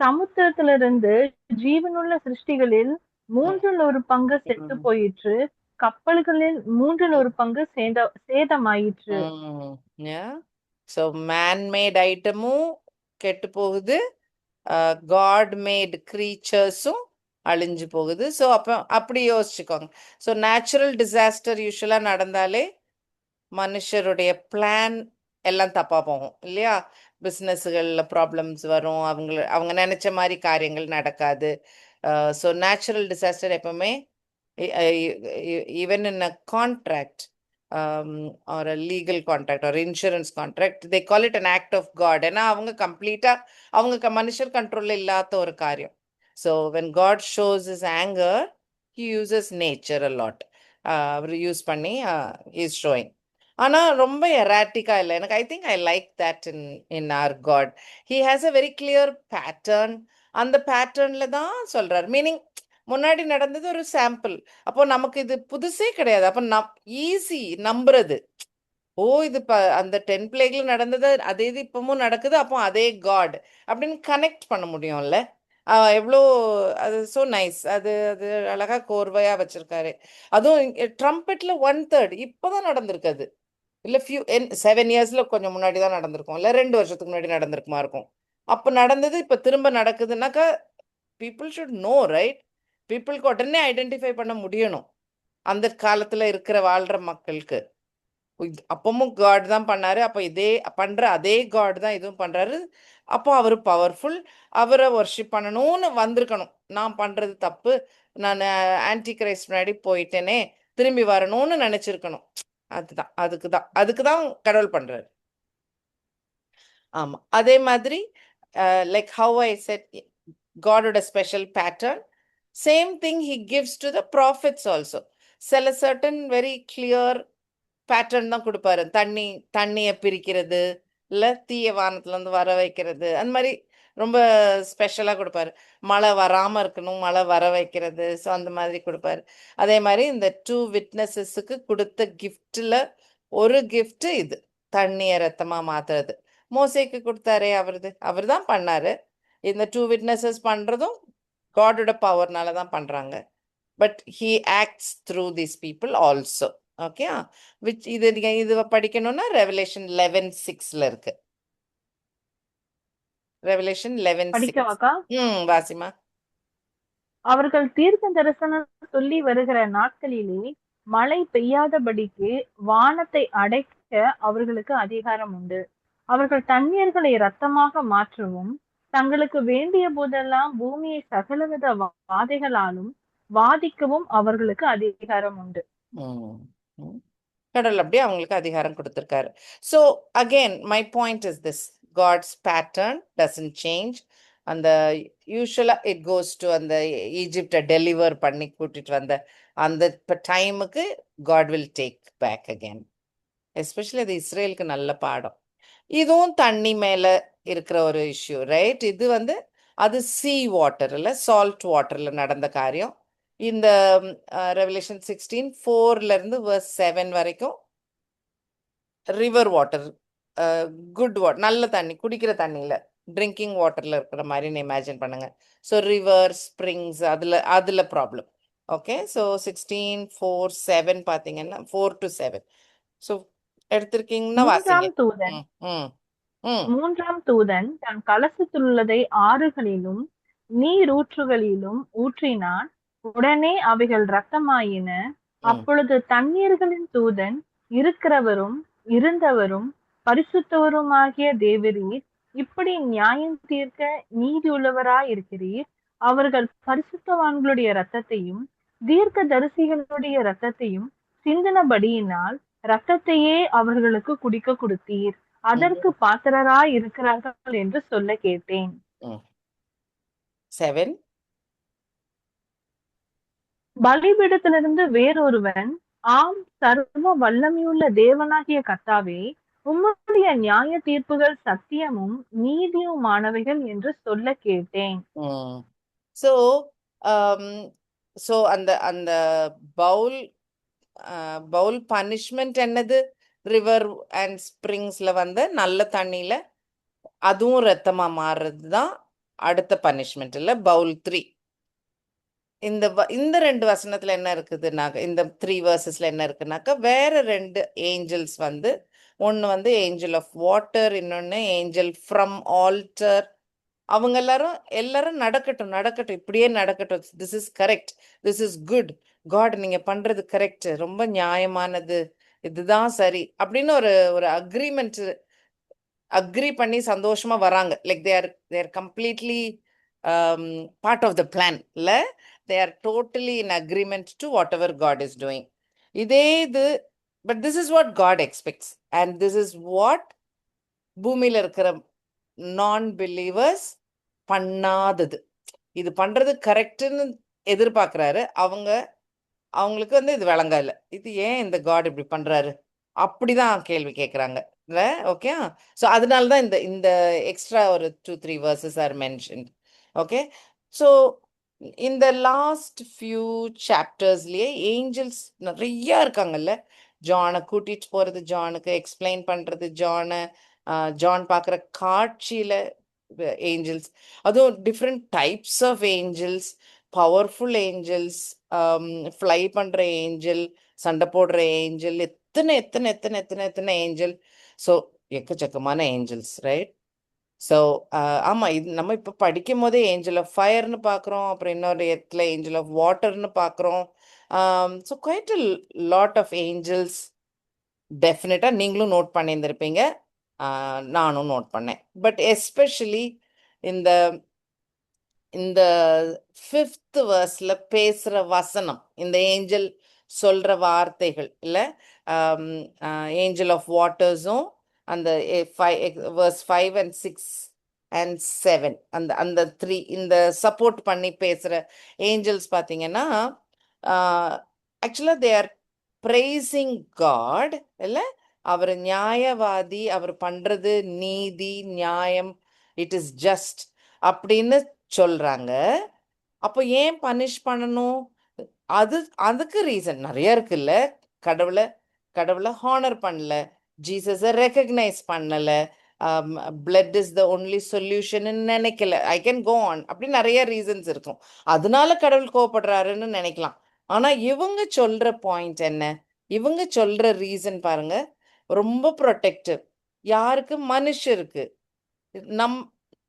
சமுத்திரத்திலிருந்து ஜீவனுள்ள சிருஷ்டிகளில் 1/3 செத்து போயிற்று. கப்பல்களில் 1/3 சேதமாயிற்று. Yeah. So man-made ஐட்டமும் கெட்டு போகுது, God-made creaturesம் அழிஞ்சு போகுது. ஸோ அப்படி யோசிச்சுக்கோங்க. ஸோ நேச்சுரல் டிசாஸ்டர் யூஸ்வலாக நடந்தாலே மனுஷருடைய பிளான் எல்லாம் தப்பா போகும் இல்லையா? பிஸ்னஸ்களில் ப்ராப்ளம்ஸ் வரும், அவங்க நினைச்ச மாதிரி காரியங்கள் நடக்காது. ஸோ நேச்சுரல் டிசாஸ்டர் எப்பவுமே even in a contract or a legal contract or insurance contract, they call it an act of God. ஏன்னா அவங்க கம்ப்ளீட்டாக அவங்க மனுஷர் கண்ட்ரோலில் இல்லாத ஒரு காரியம். So when God shows his anger, he uses nature a lot. அவர் யூஸ் பண்ணி is showing. ஆனா ரொம்ப எராட்டிக்கா இல்லை. எனக்கு I think I like that in our God. He has a very clear pattern. அந்த பேட்டர்ன்ல தான் சொல்றாரு. மீனிங் முன்னாடி நடந்தது ஒரு சாம்பிள். அப்போ நமக்கு இது புதுசே கிடையாது. அப்போ ஈஸி நம்புறது. ஓ இது அந்த 10 பிளேக்ல நடந்தது அதே இது இப்பவும் நடக்குது, அப்போ அதே காட் அப்படின்னு கனெக்ட் பண்ண முடியும்ல. எவ்வளோ அது ஸோ நைஸ். அது அது அழகா கோர்வையா வச்சிருக்காரு. அதுவும் ட்ரம்பெட்ல 1/3 இப்போதான் நடந்திருக்கு. அது இல்லை 7 இயர்ஸ்ல கொஞ்சம் முன்னாடி தான் நடந்திருக்கும், இல்லை 2 வருஷத்துக்கு முன்னாடி நடந்திருக்குமா இருக்கும். அப்போ நடந்தது இப்போ திரும்ப நடக்குதுன்னாக்கா பீப்புள் ஷுட் நோ, ரைட்? பீப்புளுக்கு உடனே ஐடென்டிஃபை பண்ண முடியணும் அந்த காலத்துல இருக்கிற வாழ்ற மக்களுக்கு. அப்பவும் காட் தான் பண்ணாரு, அப்போ இதே பண்ற அதே காட் தான் இதுவும் பண்றாரு. அப்போ அவரு பவர்ஃபுல், அவரை வர்ஷிப் பண்ணணும்னு வந்திருக்கணும். நான் பண்றது தப்பு, நான் ஆன்டி கிரைஸ்ட் முன்னாடி போயிட்டேனே, திரும்பி வரணும்னு நினைச்சிருக்கணும். அதுக்குதான் கடவுள் பண்றாரு. ஆமா, அதே மாதிரி லைக் ஹவ் ஐ செட் காடோட special pattern, same thing he gives to the prophets also. சில சர்டன் வெரி கிளியர் பேட்டர்ன் தான் கொடுப்பாரு. தண்ணியை பிரிக்கிறது, இல்லை தீய வானத்துல இருந்து வர வைக்கிறது, அந்த மாதிரி ரொம்ப ஸ்பெஷலாக கொடுப்பாரு. மழை வராமல் இருக்கணும், மழை வர வைக்கிறது, ஸோ அந்த மாதிரி கொடுப்பாரு. அதே மாதிரி இந்த 2 விட்னஸஸுக்கு கொடுத்த கிஃப்டில் ஒரு கிஃப்ட் இது, தண்ணியை ரத்தமாக மாற்றுறது. மோசேக்கு கொடுத்தாரே, அவர் தான் பண்ணாரு. இந்த 2 விட்னஸஸ் பண்ணுறதும் காடோட பவர்னால தான் பண்ணுறாங்க. But he acts through these people also. Okay, which இது படிக்கணும்னா ரெவலேஷன் 11:6ல இருக்கு. ரெவலேஷன் 11:6. வாசிமா. அவர்கள் தீர்க்க தரிசனம் சொல்லி வருகிற நாட்களிலே மழை பெய்யாதபடிக்கு வானத்தை அடைக்க அவர்களுக்கு அதிகாரம் உண்டு. அவர்கள் தண்ணீர்களை இரத்தமாக மாற்றவும், தங்களுக்கு வேண்டிய போதெல்லாம் பூமியை சகலவித வாதைகளாலும் வாதிக்கவும் அவர்களுக்கு அதிகாரம் உண்டு. கடவுள் அப்படியே அவங்களுக்கு அதிகாரம் கொடுத்திருக்காரு. So again my point is this, God's pattern doesn't change. அந்த யூஸ்வலா இட் கோஸ் டு அந்த ஈஜிப்டை டெலிவர் பண்ணி கூட்டிட்டு வந்த அந்த டைமுக்கு God will take back again. Especially அது இஸ்ரேலுக்கு நல்ல பாடம். இதுவும் தண்ணி மேல இருக்கிற ஒரு இஷ்யூ, ரைட்? இது அது சீ வாட்டர்ல, சால்ட் வாட்டர்ல நடந்த காரியம். இந்த ரெவலேஷன் 16:4ல இருந்து verse 7 வரைக்கும் ரிவர் வாட்டர், குட் வாட்டர், நல்ல தண்ணி, குடிக்கிற தண்ணியில, ட்ரிங்கிங் வாட்டர்ல இருக்கிற மாதிரி இமேஜின் பண்ணுங்க. ஸோ ரிவர், ஸ்ப்ரிங்ஸ், அதுல ப்ராப்ளம். ஓகே, ஸோ 16:4-7 பார்த்தீங்கன்னா 4 to 7. ஸோ எடுத்திருக்கீங்கன்னா வாசிங்க. மூன்றாம் தூதன் தன் கலசத்தில் உள்ளதை ஆறுகளிலும் நீரூற்றுகளிலும் ஊற்றினான். உடனே அவைகள் இரத்தமாயின. அப்பொழுது தண்ணீர்களின் தூதன், இருக்கிறவரும் இருந்தவரும் பரிசுத்தவருமாகிய தேவரீர், இப்படி நியாயம் தீர்க்க நீதியுள்ளவராயிருக்கிறீர். அவர்கள் பரிசுத்தவான்களுடைய இரத்தத்தையும் தீர்க்க தரிசிகளுடைய இரத்தத்தையும் சிந்தினபடியினால் இரத்தத்தையே அவர்களுக்கு குடிக்க கொடுத்தீர். அதற்கு பாத்திரராய் இருக்கிறார்கள் என்று சொல்ல கேட்டேன். 7. பலிபீடத்திலிருந்து வேறொருவன், ஆம் சர்வ வல்லமையுள்ள தேவனாகிய கர்த்தாவே, உம்முடைய நியாய தீர்ப்புகள் சத்தியமும் நீதியுமானவைகள் என்று சொல்ல கேட்டேன். So ஸோ அந்த பவுல் பவுல் பனிஷ்மெண்ட் என்னது? ரிவர் அண்ட் ஸ்ப்ரிங்ஸ்ல வந்து நல்ல தண்ணியில அதுவும் ரத்தமா மாறுறது தான் அடுத்த பனிஷ்மெண்ட் இல்ல பவுல் 3. இந்த 2 வசனத்துல என்ன இருக்குதுனாக்க, இந்த 3 வேர்சஸ்ல என்ன இருக்குனாக்கா, வேற 2 ஏஞ்சல்ஸ் வந்து, ஒன்னு வந்து ஏஞ்சல் ஆஃப் வாட்டர், இன்னொன்னு ஏஞ்சல் ஃப்ரம் ஆல்டர். அவங்க எல்லாரும் நடக்கட்டும் நடக்கட்டும், இப்படியே நடக்கட்டும், this is correct, this is good, God நீங்க பண்றது கரெக்ட், ரொம்ப நியாயமானது, இதுதான் சரி அப்படின்னு ஒரு ஒரு அக்ரி பண்ணி சந்தோஷமா வராங்க. Like their completely part of the plan இல்ல, they are totally in agreement to whatever God is doing. இதே இது, but this is what God expects and this is what பூமியில இருக்கிற நான் பிலீவர்ஸ் பண்ணாதது. இது பண்றது கரெக்ட்னு எதிர்பார்க்கிறாரு. அவங்களுக்கு வந்து இது விளங்கல. இது ஏன் இந்த காட் இப்படி பண்றாரு அப்படிதான் கேள்வி கேட்கறாங்க இல்ல. ஓகே, ஸோ அதனால தான் இந்த இந்த எக்ஸ்ட்ரா ஒரு 2-3 verses R mentioned. Okay, so இந்த லாஸ்ட் ஃபியூ சாப்டர்ஸ்லயே ஏஞ்சல்ஸ் நிறைய இருக்காங்கல்ல. ஜானை கூட்டிட்டு போறது, ஜானுக்கு எக்ஸ்பிளைன் பண்றது, ஜான் பார்க்குற காட்சியில ஏஞ்சல்ஸ், அதுவும் different types of angels, powerful angels, fly பண்ற ஏஞ்சல், சண்டை போடுற ஏஞ்சல், எத்தனை எத்தனை எத்தனை எத்தனை எத்தனை ஏஞ்சல். ஸோ எக்கச்சக்கமான ஏஞ்சல்ஸ், ரைட்? ஸோ ஆமா, இது நம்ம இப்போ படிக்கும் போதே ஏஞ்சல் ஆஃப் ஃபயர்னு பார்க்குறோம், அப்புறம் இன்னொரு இடத்துல ஏஞ்சல் ஆஃப் வாட்டர்னு பார்க்குறோம். So quite a lot of angels. டெஃபினட்டா நீங்களும் நோட் பண்ணியிருந்திருப்பீங்க, நானும் நோட் பண்ணேன். பட் எஸ்பெஷலி இந்த இந்த 5th verseல பேசுற வசனம், இந்த ஏஞ்சல் சொல்ற வார்த்தைகள் இல்ல, ஏஞ்சல் ஆஃப் வாட்டர்ஸும் அந்த verse 5 and 6 and 7 அந்த அந்த 3 இந்த சப்போர்ட் பண்ணி பேசுற ஏஞ்சல்ஸ் பார்த்தீங்கன்னா, ஆக்சுவலா தே ஆர் பிரைசிங் காட் இல்ல, அவர் நியாயவாதி, அவர் பண்றது நீதி, நியாயம், இட் இஸ் ஜஸ்ட் அப்படின்னு சொல்றாங்க. அப்போ ஏன் பனிஷ் பண்ணணும்? அதுக்கு ரீசன் நிறைய இருக்குல்ல. கடவுளை ஹானர் பண்ணல, ஜீசஸை ரெக்கக்னைஸ் பண்ணல, blood is the only solution நினைக்கல, ஐ கேன் கோ ஆன், அப்படி நிறைய ரீசன்ஸ் இருக்கும். அதனால கடவுள் கோவப்படுறாருன்னு நினைக்கலாம். ஆனா இவங்க சொல்ற பாயிண்ட் என்ன? இவங்க சொல்ற ரீசன் பாருங்க, ரொம்ப ப்ரொடெக்டிவ். யாருக்கு? மனுஷருக்கு.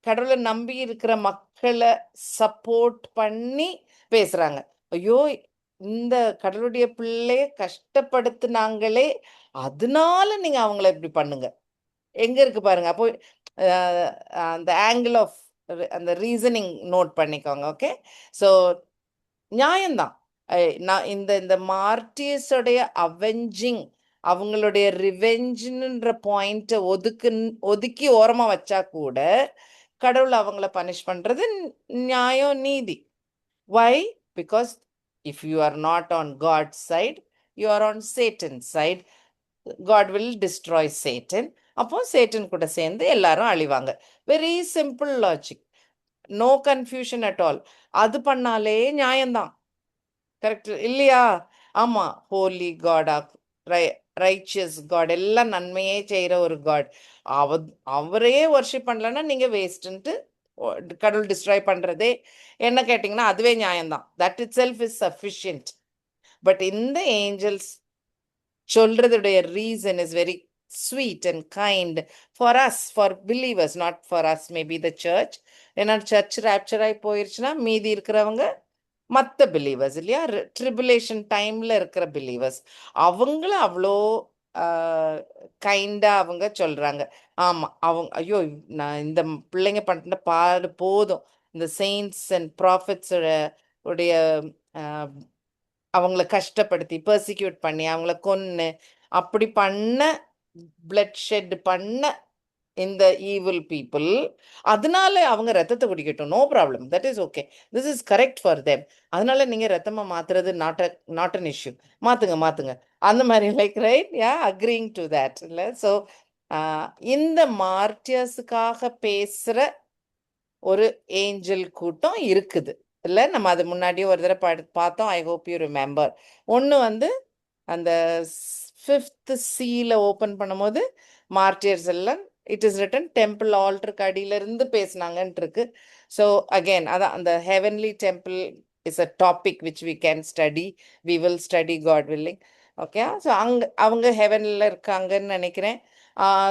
கடவுளை நம்பி இருக்கிற மக்களை சப்போர்ட் பண்ணி பேசுறாங்க. ஐயோ, இந்த கடவுளுடைய பிள்ளைய கஷ்டப்படுத்தினாங்களே, அதனால நீங்க அவங்கள இப்படி பண்ணுங்க. எங்க இருக்கு பாருங்க. அப்போ அந்த ஆங்கிள் ஆஃப் அந்த ரீசனிங் நோட் பண்ணிக்கோங்க. ஓகே, ஸோ நியாயம்தான். நான் இந்த மார்டியர்ஸோடைய அவெஞ்சிங், அவங்களுடைய ரிவெஞ்சுன்ற பாயிண்ட்டை ஒதுக்கி ஓரமா வச்சா கூட கடவுள் அவங்கள பனிஷ் பண்றது நியாயம், நீதி. Why? Because if you are not on God's side, you are on Satan's side. God will destroy Satan. அப்போ சேட்டன் கூட சேர்ந்து எல்லாரும் அழிவாங்க. Very simple logic, no confusion at all. அது பண்ணாலே நியாயம்தான், கரெக்ட் இல்லையா? ஆமா, ஹோலி காடா, ரைச்சியஸ் காட், எல்லாம் நன்மையே செய்யற ஒரு காட், அவரே வர்ஷிப் பண்ணலன்னா நீங்க வேஸ்ட்ன்ட்டு கடவுள் டிஸ்ட்ராய் பண்றதே என்ன கேட்டீங்கன்னா அதுவே நியாயம்தான். That itself is sufficient. But இந்த ஏஞ்சல்ஸ் சொல்றதுடைய reason is very sweet and kind for us, for believers, not for us maybe the church. ஏன்னா சர்ச் ரேப்சர் ஆகி போயிருச்சுன்னா மீதி இருக்கிறவங்க மற்ற பிலீவர்ஸ் இல்லையா, ட்ரிபுலேஷன் டைம்ல இருக்கிற பிலீவர்ஸ், அவங்கள அவ்வளோ கைண்டா அவங்க சொல்றாங்க. ஆமா, அவங்க ஐயோ நான் இந்த பிள்ளைங்க பண்ண பாடு போதும், இந்த செயின்ட்ஸ் அண்ட் ப்ராஃபிட்ஸ் உடைய அவங்கள கஷ்டப்படுத்தி பெர்சிக்யூட் பண்ணி அவங்கள கொன்னு அப்படி பண்ண, பிளட் ஷெட் பண்ண இந்த ஈவில் பீப்புள், அதனால அவங்க ரத்தத்தை குடிக்கட்டும், no problem, that is okay, this is correct for them. அதனால நீங்க ரத்தமா மாத்துறது நாட் அன் இஷ்யூ, மாத்துங்க அந்த மாதிரி, like right, yeah, அக்ரிங் to that இல்ல. ஸோ இந்த மார்டியர்ஸுக்காக பேசுற ஒரு ஏஞ்சல் கூட்டம் இருக்குது இல்லை, நம்ம அது முன்னாடியே ஒரு தடவை பார்த்தோம். I hope you remember. ஒன்று வந்து அந்த 5th சீல ஓப்பன் பண்ணும்போது மார்டியர்ஸ் எல்லாம் இட் இஸ் ரிட்டன் டெம்பிள் ஆல்டருக்கு அடியிலிருந்து பேசினாங்கன்ட்டு இருக்கு. ஸோ அகெயின் அதான் அந்த heavenly temple is a topic which we can study. We will study God willing. Okay, so அவங்க ஹெவனில் இருக்காங்கன்னு நினைக்கிறேன்.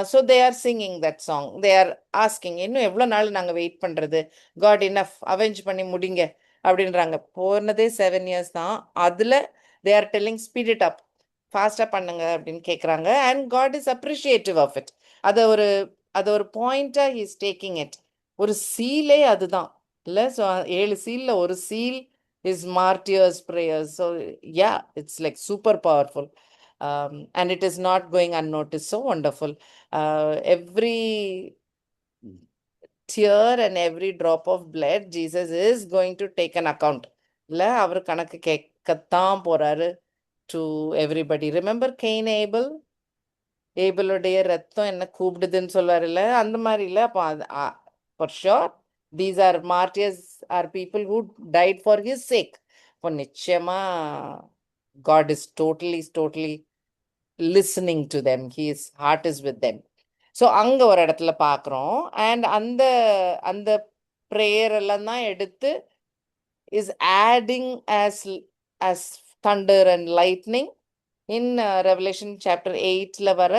So they are singing that song. They are asking, இன்னும் எவ்வளோ நாள் நாங்கள் வெயிட் பண்ணுறது, காட் இனஃப் அவெஞ்ச் பண்ணி முடிங்க அப்படின்றாங்க. போனதே 7 years தான். அதில் they are telling speed it up, ஃபாஸ்ட்டாக பண்ணுங்க அப்படின்னு கேட்குறாங்க. And God is appreciative of it. அதை ஒரு பாயிண்டாக இஸ் டேக்கிங் இட். ஒரு சீலே அதுதான் இல்லை? ஸோ 7 சீலில் ஒரு seal is martyrs prayers. So yeah, it's like super powerful. And it is not going unnoticed. So wonderful. Every tear and every drop of blood, Jesus is going to take an account. இல்லை, அவர் கணக்கு கேட்கத்தான் போறாரு to everybody. Remember Cain Abel? ஏபலுடைய ரத்தம் என்ன கூப்பிடுதுன்னு சொல்வார் இல்லை? அந்த மாதிரி இல்லை. அப்போ for sure these are martyrs, are people who died for his sake. இப்போ நிச்சயமா God is totally listening to them. His heart is with them. So அங்கே ஒரு இடத்துல பார்க்குறோம். அண்ட் அந்த ப்ரேயர் எல்லாம் தான் எடுத்து is adding as thunder and lightning in Revelation chapter 8ல வர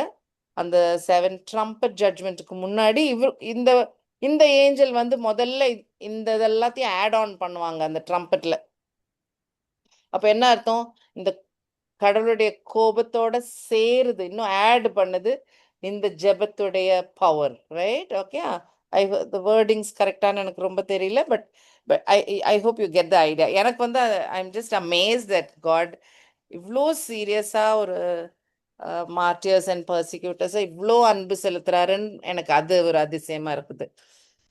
அந்த 7 trumpet judgmentக்கு முன்னாடி இந்த ஏஞ்சல் வந்து முதல்ல இந்த எல்லாத்தையும் ஆட் ஆன் பண்ணுவாங்க அந்த ட்ரம்பெட்ல. அப்ப என்ன அர்த்தம்? இந்த கடவுளுடைய கோபத்தோட சேருது, இன்னும் ஆட் பண்ணுது இந்த ஜெபத்துடைய power, right? Okay, the wordings கரெக்டான எனக்கு ரொம்ப தெரியல, but I hope you get the idea. எனக்கு வந்து I am just amazed that God இவ்வளோ சீரியஸாக ஒரு மார்டியர்ஸ் அண்ட் பர்சிக்யூட்டர்ஸை இவ்வளோ அன்பு செலுத்துறாருன்னு எனக்கு அது ஒரு அதிசயமா இருக்குது.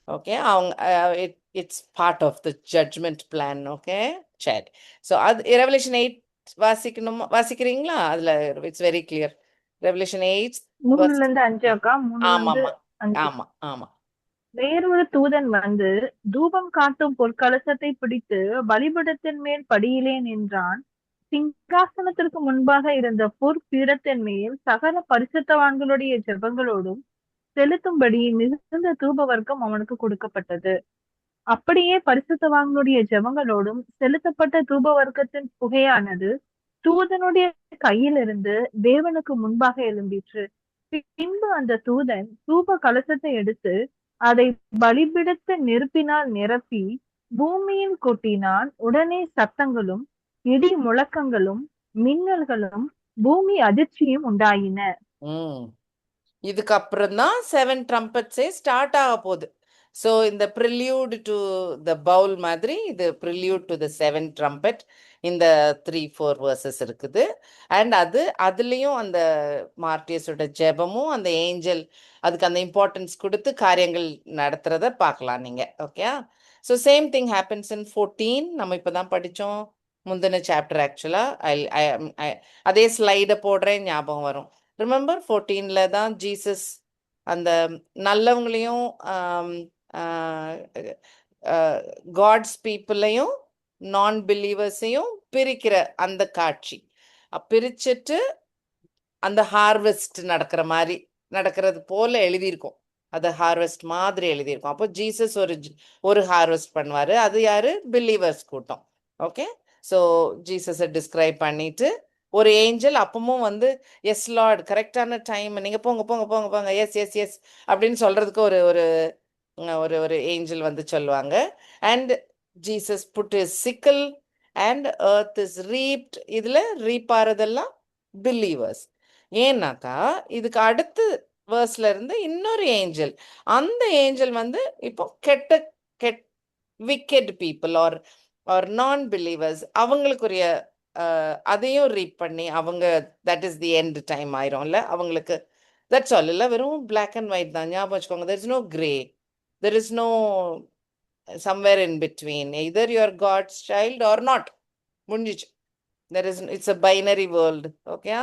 Okay, it's part of the judgment plan. Okay, சரி. ஸோ அது ரெவலேஷன் 8 வாசிக்கிறீங்களா? அதுல இட்ஸ் வெரி கிளியர். ரெவலேஷன் 8 3-5 அக்கா. 3-5. ஆமா ஆமா. வேறொரு தூதன் வந்து தூபம் காட்டும் பொற்கலசத்தை பிடித்து பலிபீடத்தின் மேல் படியிலே நின்றான். சிங்காசனத்திற்கு முன்பாக இருந்த பொற்பீடத்தின் மேல் சகல பரிசுத்தவான்களுடைய ஜெபங்களோடும் செலுத்தும்படி மிகுந்த தூப வர்க்கம் அவனுக்கு கொடுக்கப்பட்டது. அப்படியே பரிசுத்தவான்களுடைய ஜெபங்களோடும் செலுத்தப்பட்ட தூப வர்க்கத்தின் புகையானது தூதனுடைய கையிலிருந்து தேவனுக்கு முன்பாக எழும்பிற்று. பின்பு அந்த தூதன் தூப கலசத்தை எடுத்து அதை பலிபிடத்த நெருப்பினால் நிரப்பி பூமியில் கொட்டினான். உடனே சத்தங்களும் இடி முழக்கங்களும் மின்னல்களும் பூமி அதிர்ச்சியும் உண்டாயின. இதுக்கப்புறம் தான் 7 trumpetsே ஸ்டார்ட் ஆக போகுது. ஸோ இந்த ப்ரில்யூட் டு த பவுல் மாதிரி இது ப்ரில்யூட் டு த 7 trumpet. இந்த 3-4 verses இருக்குது. அண்ட் அதுலேயும் அந்த மார்டியர்ஸோட ஜெபமும் அந்த ஏஞ்சல் அதுக்கு அந்த இம்பார்ட்டன்ஸ் கொடுத்து காரியங்கள் நடத்துறத பார்க்கலாம் நீங்கள். Okay, so same thing happens in 14. நம்ம இப்போ தான் படித்தோம் முந்தின சாப்டர். ஆக்சுவலாக அதே ஸ்லைடை போடுறேன், ஞாபகம் வரும். ரிமெம்பர் 14ல தான் ஜீசஸ் அந்த நல்லவங்களையும் காட்ஸ் பீப்புளையும் நான் பிலீவர்ஸையும் பிரிக்கிற அந்த காட்சி. பிரிச்சுட்டு அந்த ஹார்வெஸ்ட் நடக்கிறது போல எழுதியிருக்கும். அது ஹார்வெஸ்ட் மாதிரி எழுதியிருக்கும். அப்போ ஜீசஸ் ஒரு ஹார்வெஸ்ட் பண்ணுவார். அது யாரு? பிலீவர்ஸ் கூட்டம். ஓகே, ஸோ ஜீசஸை டிஸ்கிரைப் பண்ணிட்டு ஒரு ஏஞ்சல் அப்பவும் வந்து எஸ் லார்ட், கரெக்டான டைம், நீங்கள் போங்க போங்க போங்க போங்க, எஸ் எஸ் எஸ் அப்படின்னு சொல்கிறதுக்கு ஒரு ஒரு ஒரு ஏஞ்சல் வந்து சொல்லுவாங்க. அண்ட் ஜீசஸ் புட் இஸ் சிக்கல் அண்ட் எர்த் இஸ் ரீப்ட். இதில் ரீப் ஆறதெல்லாம் பிலீவர்ஸ். ஏன்னாக்கா இதுக்கு அடுத்து வேர்ஸ்ல இருந்து இன்னொரு ஏஞ்சல், அந்த ஏஞ்சல் வந்து இப்போ wicked people or non believers அவங்களுக்குரிய அதையும் ரீப் பண்ணி அவங்க that is the end time ஆயிரும்ல அவங்களுக்கு. That's all. இல்லை, வெறும் பிளாக் அண்ட் ஒயிட் தான். ஞாபகம் வச்சுக்கோங்க, there is no grey, there is no somewhere in between. Either you are God's child or not. முடிஞ்சிச்சு. It's a binary world. Okay,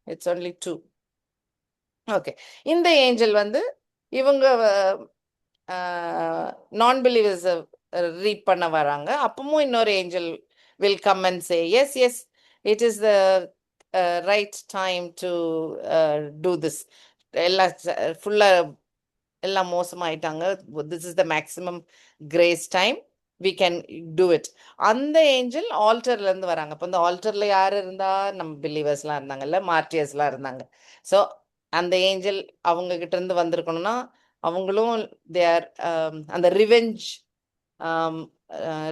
it's only two. Okay, இந்த angel வந்து இவங்க non believers reap பண்ண வராங்க. அப்பவும் இன்னொரு angel will come and say yes yes it is the right time to do this. எல்லாம் ஃபுல்லாக எல்லாம் மோசமாயிட்டாங்க. This is the maximum grace time, we can do it. அந்த ஏஞ்சல் ஆல்டர்லேருந்து வராங்க. அப்போ அந்த ஆல்டரில் யார் இருந்தா? நம்ம பிலீவர்ஸ்லாம் இருந்தாங்கல்ல, மார்டியர்ஸ்லாம் இருந்தாங்க. ஸோ அந்த ஏஞ்சல் அவங்க கிட்ட இருந்து வந்திருக்கணும்னா அவங்களும் தே ஆர் அந்த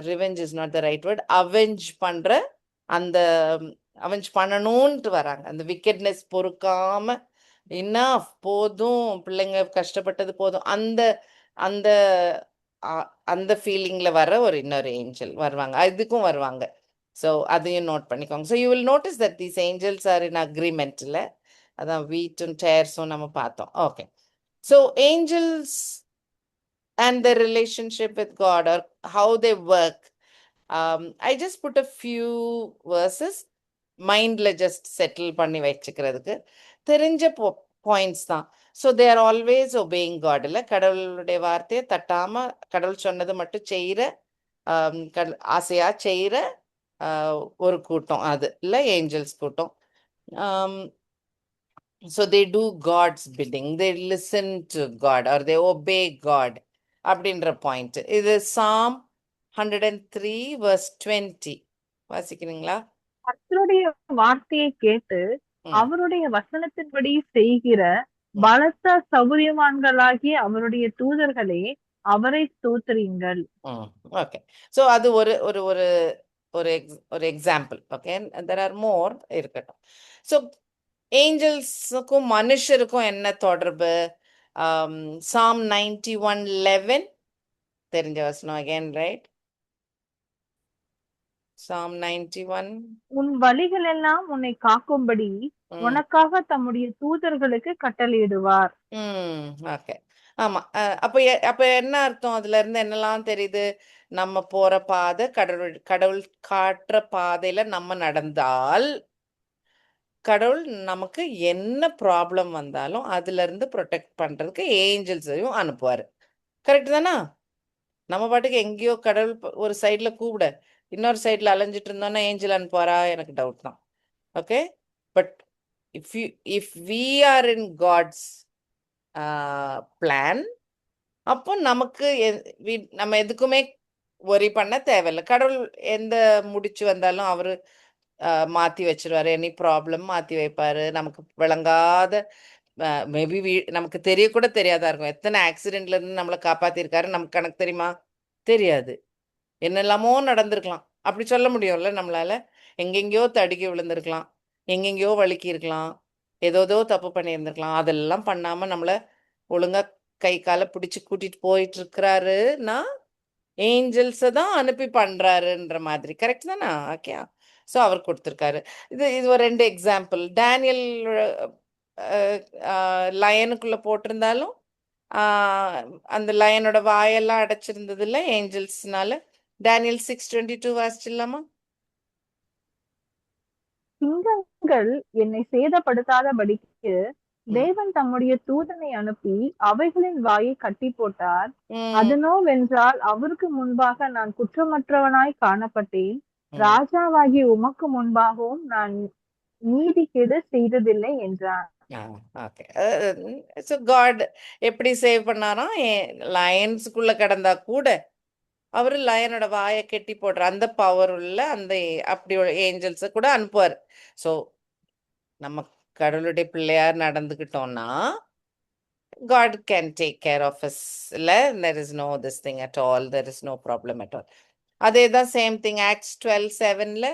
revenge is not the right word, avenge பண்ணுற அந்த அவெஞ்ச் பண்ணணும்ன்ட்டு வராங்க. அந்த விக்கெட்னஸ் பொறுக்காம இன்னாஃப் போதும், பிள்ளைங்க கஷ்டப்பட்டது போதும், அந்த அந்த அந்த ஃபீலிங்கில் வர ஒரு இன்னொரு ஏஞ்சல் வருவாங்க. இதுக்கும் வருவாங்க. ஸோ அதையும் நோட் பண்ணிக்கோங்க. So you will notice that these angels are in அக்ரிமெண்ட்டில். அதான் வீட்டும் டேர்ஸும் நம்ம பார்த்தோம். Okay, so angels and their relationship with God or how they work. I just put a few verses மைண்டில் ஜஸ்ட் செட்டில் பண்ணி வச்சுக்கிறதுக்கு தெரிஞ்ச பாயிண்ட்ஸ் தான். So they are always obeying God. இல்லை, கடவுளுடைய வார்த்தையை தட்டாமல் கடவுள் சொன்னது மட்டும் செய்கிற ஆசையாக செய்கிற ஒரு கூட்டம் அது இல்லை, ஏஞ்சல்ஸ் கூட்டம். So they do God's bidding, they listen to God or they obey God அப்படின்ற பாயிண்ட். இது Psalm 103 verse 20 வாசிக்கிறீங்களா? கர்த்தருடைய வார்த்தையை கேட்டு அவருடைய வசனத்தின்படி செய்கிற பலத்த சௌரியவான்களாகிய அவருடைய தூதர்களே, அவரை ஸ்தோத்திரியுங்கள். ஓகே, ஸோ அது ஒரு ஒரு ஒரு ஒரு example. Okay, there are more இருக்கட்டும். ஸோ ஏஞ்சல்ஸுக்கும் மனுஷருக்கும் என்ன தொடர்பு? Psalm 91:11 தெரிஞ்ச வசனம் அகேன், ரைட்? Psalm 91. உன் வழிகள் எல்லாம் உன்னை காக்கும்படி உனக்காக தம்முடைய தூதர்களுக்கு கட்டளையிடுவார். ஓகே, ஆமா. அப்ப என்ன அர்த்தம்? அதுல இருந்து என்னெல்லாம் தெரியுது? நம்ம போற பாதை, கடவுள் காட்டுற பாதையில நம்ம நடந்தால் கடவுள் நமக்கு என்ன ப்ராப்ளம் வந்தாலும் அதுல இருந்து ப்ரொடெக்ட் பண்றதுக்கு ஏஞ்சல்ஸையும் அனுப்புவாரு. கரெக்ட் தானா? நம்ம பாட்டுக்கு எங்கேயோ கடவுள் ஒரு சைட்ல கூப்பிட இன்னொரு சைட்ல அலைஞ்சிட்டு இருந்தோம்னா ஏஞ்சல் அனுப்புவாரா? எனக்கு டவுட் தான். Okay, but if we are in God's plan, அப்போ நமக்கு நம்ம எதுக்குமே ஒரி பண்ண தேவையில்லை. கடவுள் எந்த முடிச்சு வந்தாலும் அவரு மாத்தி வச்சிருவாரு. எனி ப்ராப்ளம் மாத்தி வைப்பாரு. நமக்கு விளங்காத மேபி நமக்கு தெரியக்கூட தெரியாதா இருக்கும். எத்தனை ஆக்சிடென்ட்ல இருந்து நம்மளை காப்பாத்திருக்காரு நமக்கு கணக்கு தெரியுமா? தெரியாது. என்னெல்லாமோ நடந்திருக்கலாம். அப்படி சொல்ல முடியும்ல நம்மளால. எங்கெங்கயோ தடுக்கி விழுந்திருக்கலாம், எங்கெங்கயோ வழுக்கி இருக்கலாம், ஏதோதோ தப்பு பண்ணியிருந்திருக்கலாம். அதெல்லாம் பண்ணாம நம்மள ஒழுங்கா கை காலை பிடிச்சு கூட்டிட்டு போயிட்டு இருக்கிறாருன்னா ஏஞ்சல்ஸை தான் அனுப்பி பண்றாருன்ற மாதிரி. கரெக்ட் தானே? ஓகே, ஸோ அவர் கொடுத்துருக்காரு. இது ஒரு 2 எக்ஸாம்பிள். டேனியல் லயனுக்குள்ள போட்டிருந்தாலும் அந்த லயனோட வாயெல்லாம் அடைச்சிருந்தது இல்லை ஏஞ்சல்ஸ்னால. டேனியல் 6:22 வாசிச்சிடலாமா? சிங்கங்கள் என்னை சேதப்படுத்தாதபடிக்கு தேவன் தம்முடைய தூதனை அனுப்பி அவைகளின் வாயை கட்டி போட்டார். அதனோ வென்றால் அவருக்கு முன்பாக நான் குற்றமற்றவனாய் காணப்பட்டேன். ராஜாவாகி உமக்கு முன்பாகவும் நான் நீதிகேடு செய்ததில்லை என்றான். ஓகே, ஸோ காட் எப்படி சேவ் பண்ணாராம்? லயன்ஸுக்குள்ள கிடந்தா கூட அவரு லயனோட வாயை கெட்டி போடுற அந்த பவர் உள்ள அந்த அப்படி ஏஞ்சல்ஸை கூட அனுப்புவார். ஸோ நம்ம கடவுளுடைய Pillaiyar நடந்துக்கிட்டோம்னா God can take care of us. There is no this thing at all. There is no problem at all. அதே தான் சேம் திங் Acts 12:7ல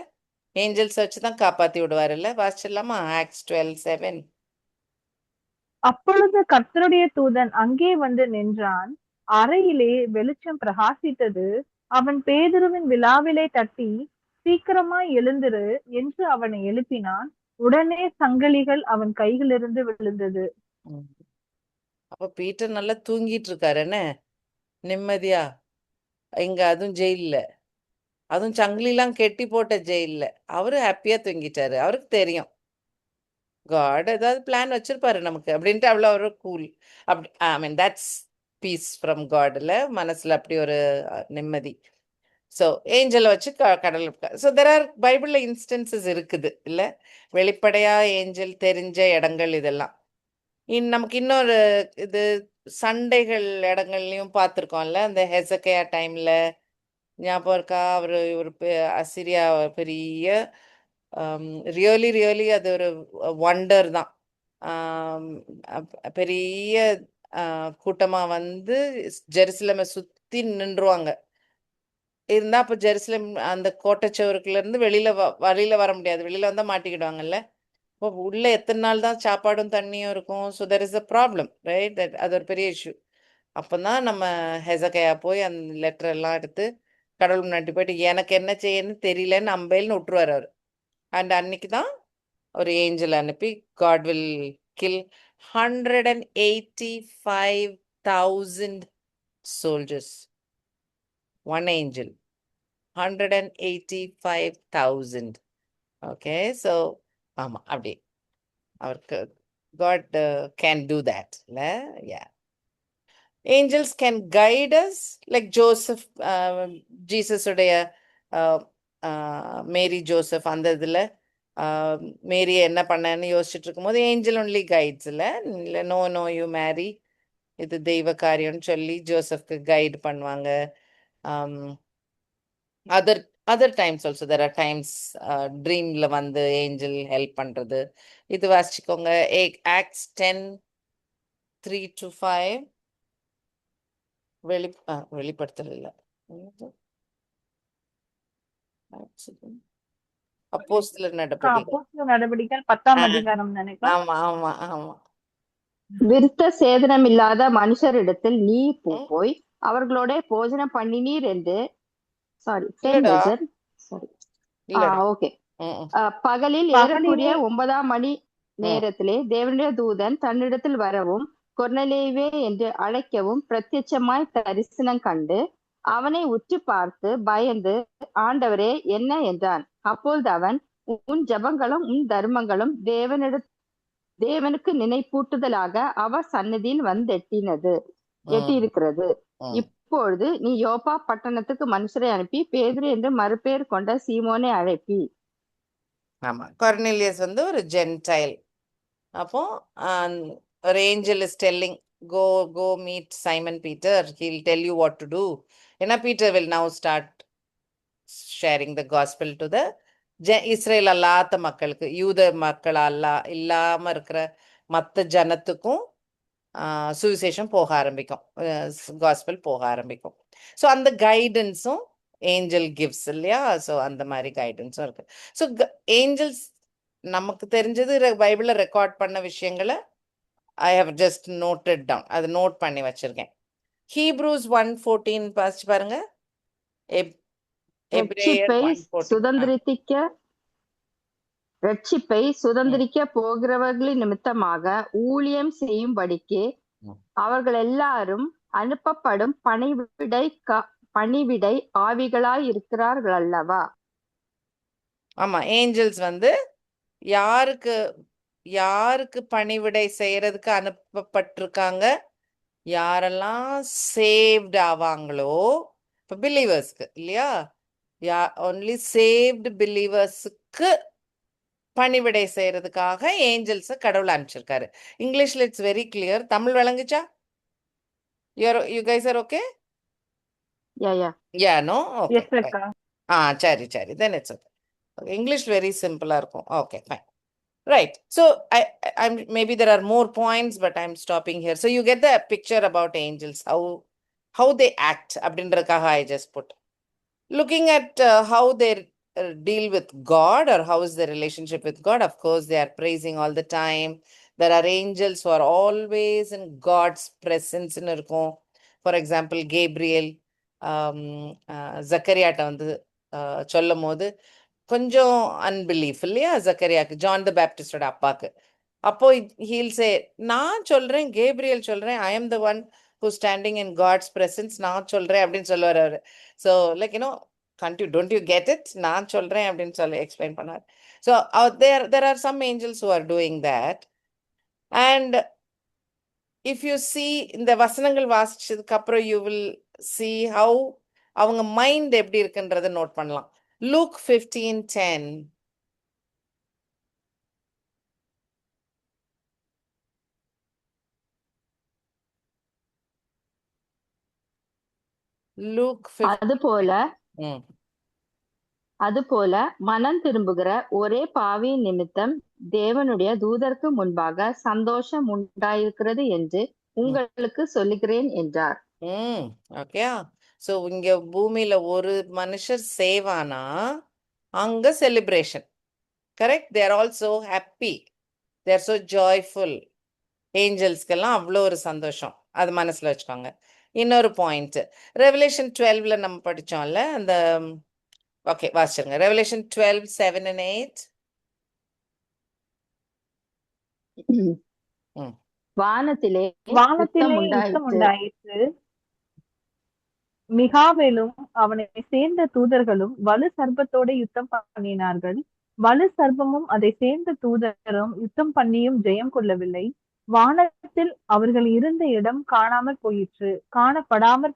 ஏஞ்சல்ஸ் வச்சு தான் காப்பாத்தி விடுவார். இல்ல, வாசிச்சிடலாமா? Acts 12:7. அப்பொழுது கர்த்தருடைய தூதன் அங்கே வந்து நின்றான். அறையிலே வெளிச்சம் பிரகாசித்தது. அவன் பேதுருவின் விலாவிலே தட்டி, சீக்கிரமாய் எழுந்திரு என்று அவனை எழுப்பினான். உடனே சங்கிலிகள் அவன் கைகளிலிருந்து விழுந்தது. அப்ப பீட்டர் நல்லா தூங்கிட்டு இருக்காரு என்ன, நிம்மதியா. இங்க அதுவும் ஜெயில்ல, அதுவும் சங்கிலிலாம் கெட்டி போட்ட ஜெயில்ல அவரு ஹாப்பியா தூங்கிட்டாரு. அவருக்கு தெரியும் காட் ஏதாவது பிளான் வச்சிருப்பாரு நமக்கு அப்படின்ட்டு. அவ்வளோ அவரு கூல். அப்படி ஐ மீன் தட்ஸ் பீஸ் ஃப்ரம் காட்ல மனசுல அப்படி ஒரு நிம்மதி. ஸோ ஏஞ்சலை வச்சு கடல். ஸோ தெர் ஆர் பைபிள்ல இன்ஸ்டன்சஸ் இருக்குது இல்ல, வெளிப்படையா ஏஞ்சல் தெரிஞ்ச இடங்கள் இதெல்லாம். நமக்கு இன்னொரு இது சண்டைகள் இடங்கள்லயும் பார்த்துருக்கோம்ல, அந்த ஹெசக்கையா டைம்ல ஞாபகம் இருக்கா? அவரு ஒரு அசிரியா பெரிய ரியலி ரியலி அது ஒரு வண்டர் தான். பெரிய கூட்டமா வந்து ஜெருசலேமை சுத்தி நின்றுவாங்க. இருந்தா அப்ப ஜெருசலேம் அந்த கோட்டைச்சுவருக்குள்ள இருந்து வெளியில வர முடியாது. வெளியில வந்தா மாட்டிக்கிடுவாங்கல்ல. இப்போ உள்ள எத்தனை நாள் தான் சாப்பாடும் தண்ணியும் இருக்கும். So there is a problem, right? அது ஒரு பெரிய இஷ்யூ. அப்பதான் நம்ம ஹெசக்கையா போய் அந்த லெட்டர் எல்லாம் எடுத்து கடவுள் முன்னாடி போயிட்டு எனக்கு என்ன செய்யணும்னு தெரியலன்னு அம்பேல்னு விட்டுருவார் அவர். அண்ட் அன்னைக்கு தான் ஒரு ஏஞ்சல் அனுப்பி God will kill 185,000 soldiers. One angel, 185,000. Okay, so ஆமா அப்படி அவருக்கு God can do that. Yeah. Angels can guide us like Joseph, Jesus உடைய மேரி ஜோசப் அந்த இதில் மேரி என்ன பண்ணன்னு யோசிச்சுட்டு இருக்கும்போது ஏஞ்சல் ஒன்லி கைட்ஸ் இல்லை, நோ நோ யூ மேரி, இது தெய்வ காரியம்னு சொல்லி ஜோசப்க்கு கைடு பண்ணுவாங்க. Other times also there are times ட்ரீம்ல வந்து ஏஞ்சல் ஹெல்ப் பண்றது. இது வாசிச்சுக்கோங்க, ஆக்ட்ஸ் 10:3-5. வெளிப்படுத்தல் இல்ல, அப்போஸ்தலர் நடபடிகள். அப்போஸ்தலர் நடபடிகள் 10ஆம் ஆ, அதிகாரம் நினைக்கிறேன். ஆமா ஆமா ஆமா. விருத்த சேதனமில்லாத மனுஷரிடத்தில் நீ போய் அவர்களோட போஜனம் பண்ணினீர் என்று சாரி இல்லடா, சாரி இல்லடா. ஓகே ம், பகலில் ஏறக்குறைய 9ஆம் மணி நேரத்திலே தேவனுடைய தூதன் தன்னிடத்தில் வரவும் கொர்நேலியுவே என்று அழைக்கவும் பிரத்யட்சமாய் தரிசனம் கண்டு அவனை உற்று பார்த்து பயந்து ஆண்டவரே என்ன என்றான். அப்பொழுது அவன் உன் ஜெபங்களும் உன் தர்மங்களும் தேவனுக்கு நினைப்பூட்டுதலாக அவர் சந்நிதியில் எட்டியிருக்கிறது. இப்பொழுது நீ யோப்பா பட்டணத்துக்கு மனுஷரை அனுப்பி பேதுரு என்று மறுபேர் கொண்ட சீமோனை அழைப்பி. ஆமா, கொர்னேலியஸ் வந்து ஒரு ஜென்டைல். அப்போ ஒரு angel is telling, go meet Simon Peter, he'll tell you what to do. ஏன்னா Peter will now start sharing the gospel to the Israel அல்லாத மக்களுக்கு, யூத மக்கள் இல்லாம இருக்கிற மற்ற ஜனத்துக்கும் சுவிசேஷம் போக ஆரம்பிக்கும், காஸ்பல் போக ஆரம்பிக்கும். ஸோ அந்த கைடன்ஸும் ஏஞ்சல் கிவ்ஸ் இல்லையா? ஸோ அந்த மாதிரி கைடன்ஸும் இருக்கு. ஸோ ஏஞ்சல்ஸ் நமக்கு தெரிஞ்சது பைபிள்ல ரெக்கார்ட் பண்ண விஷயங்களை I have just noted down, அது நோட் பண்ணி வச்சிருக்கேன். ஹீப்ரூஸ் 1:14 பாசிச்சு பாருங்க. ரட்சிப்பை சுதந்திரிக்க போகிறவர்களின் நிமித்தமாக ஊழியம் செய்யும்படிக்கு அவர்கள் எல்லாரும் அனுப்பப்படும் பணிவிடை ஆவிகளாய் இருக்கிறார்கள் அல்லவா? ஆமா, ஏஞ்சல்ஸ் வந்து யாருக்கு பணிவிடை செய்யறதுக்கு அனுப்பப்பட்டிருக்காங்க? யாரெல்லாம் சேவ்ட் ஆவாங்களோ, இப்போ பிலீவர்ஸ்க்கு இல்லையா, ஒன்லி சேவ்டு பிலீவர்ஸுக்கு பணிவிடை செய்யறதுக்காக ஏஞ்சல்ஸை கடவுள் அனுப்பிச்சிருக்காரு. இங்கிலீஷ்ல இட்ஸ் வெரி கிளியர். தமிழ் விளங்குச்சா? You guys are okay? Yeah no okay. சரி then it's okay. English very சிம்பிளா இருக்கும். Okay fine. Right. So I'm maybe there are more points, but I'm stopping here. So you get the picture about angels, how they act. Abdindrakaha I just put. Looking at how they deal with God, or how is their relationship with God. Of course, they are praising all the time. There are angels who are always in God's presence. For example, Gabriel, Zachariah வந்து சொல்லும் போது கொஞ்சம் unbelief இல்லையா ஜக்கரியாக்கு, John த பேப்டிஸ்டோட அப்பாக்கு. அப்போ heel சே, நான் சொல்றேன், Gabriel சொல்றேன், I am the one who standing in God's presence, நான் சொல்றேன் அப்படின்னு சொல்லுவார் அவர். So like don't you get it, நான் சொல்றேன் அப்படின்னு சொல்லி எக்ஸ்பிளைன் பண்ணார். So there are some angels who are doing that. And if you see இந்த வசனங்கள் வாசிச்சதுக்கு அப்புறம் you will see how அவங்க மைண்ட் எப்படி இருக்குன்றத நோட் பண்ணலாம். Luke 15:10. Luke 15. அதுபோல மனம் திரும்புகிற ஒரே பாவி நிமித்தம் தேவனுடைய தூதருக்கு முன்பாக சந்தோஷம் உண்டாயிருக்கிறது என்று உங்களுக்கு சொல்லுகிறேன் என்றார். ஓகே. சோ இங்க பூமியில ஒரு மனுஷர் சேவ் ஆனா அங்க celebration. Correct? they are also happy, they are so joyful. ஏஞ்சல்ஸ்க்கெல்லாம் அவ்வளோ ஒரு சந்தோஷம். அது மனசுல வச்சுக்கோங்க. இன்னொரு பாயிண்ட் ரெவலேஷன் 12ல நம்ம படிச்சோம்ல அந்த ஓகே வாசிச்சிருங்க. Revelation 12:7 and 8. வானத்திலே வானத்திலே யுத்தம் யுத்தம் உண்டாயிற்று. உண்டாயிற்று. மிகாவேலும் அவனை சேர்ந்த தூதர்களும் வலு சர்ப்பத்தோட யுத்தம் பண்ணினார்கள். வலு சர்ப்பமும் அதை சேர்ந்த தூதரும் யுத்தம் பண்ணியும் ஜெயம் கொள்ளவில்லை. வானத்தில் அவர்கள் இருந்த இடம் காணப்படாமற்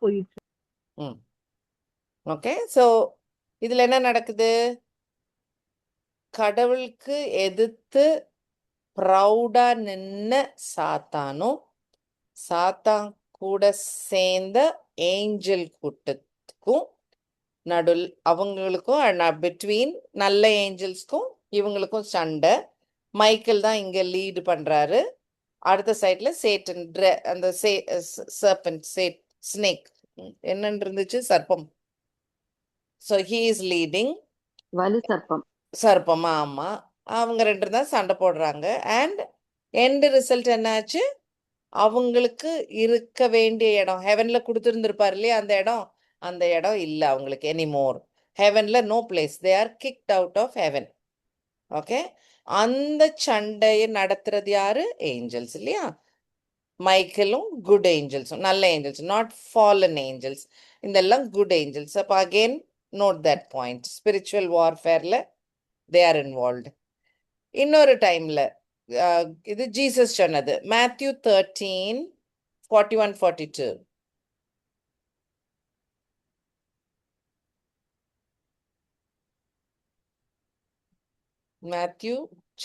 போயிற்று. ஓகே. சோ இதுல என்ன நடக்குது? கடவுளுக்கு எதிர்த்து ப்ரௌடா நின்ன சாத்தானும் சாத்தான் கூட சேர்ந்த ஏஞ்சல் கூட்டத்துக்கும் நடுவில் அவங்களுக்கும் பிட்வீன் நல்ல ஏஞ்சல்ஸ்க்கும் இவங்களுக்கும் சண்டை. மைக்கேல் தான் இங்க லீடு பண்றாரு. அடுத்த சைட்ல சேட்டன் அந்த சர்பன்ட் ஸ்னேக் என்னன்னு இருந்துச்சு சர்ப்பம். So he is leading. வலு சர்ப்பம். சர்ப்பமா ஆமா. அவங்க ரெண்டு தான் சண்டை போடுறாங்க. அண்ட் எண்ட் ரிசல்ட் என்னாச்சு? அவங்களுக்கு இருக்க வேண்டிய இடம் ஹெவன்ல கொடுத்துருந்துருப்பாரு இல்லையா அந்த இடம் இல்லை அவங்களுக்கு எனிமோர். ஹெவன்ல no place. They are kicked out of heaven. Okay. அந்த சண்டையை நடத்துறது யாரு? ஏஞ்சல்ஸ் இல்லையா? மைக்கேலும் குட் ஏஞ்சல்ஸும் நல்ல ஏஞ்சல்ஸ், நாட் ஃபாலன் ஏஞ்சல்ஸ். இதெல்லாம் குட் ஏஞ்சல்ஸ். அப்போ again note that point. Spiritual வார்ஃபேர்ல தே ஆர் இன்வால்வ்டு. இன்னொரு டைம்ல இது ஜீசஸ் சொன்னது மேத்யூ 13:41-42. Matthew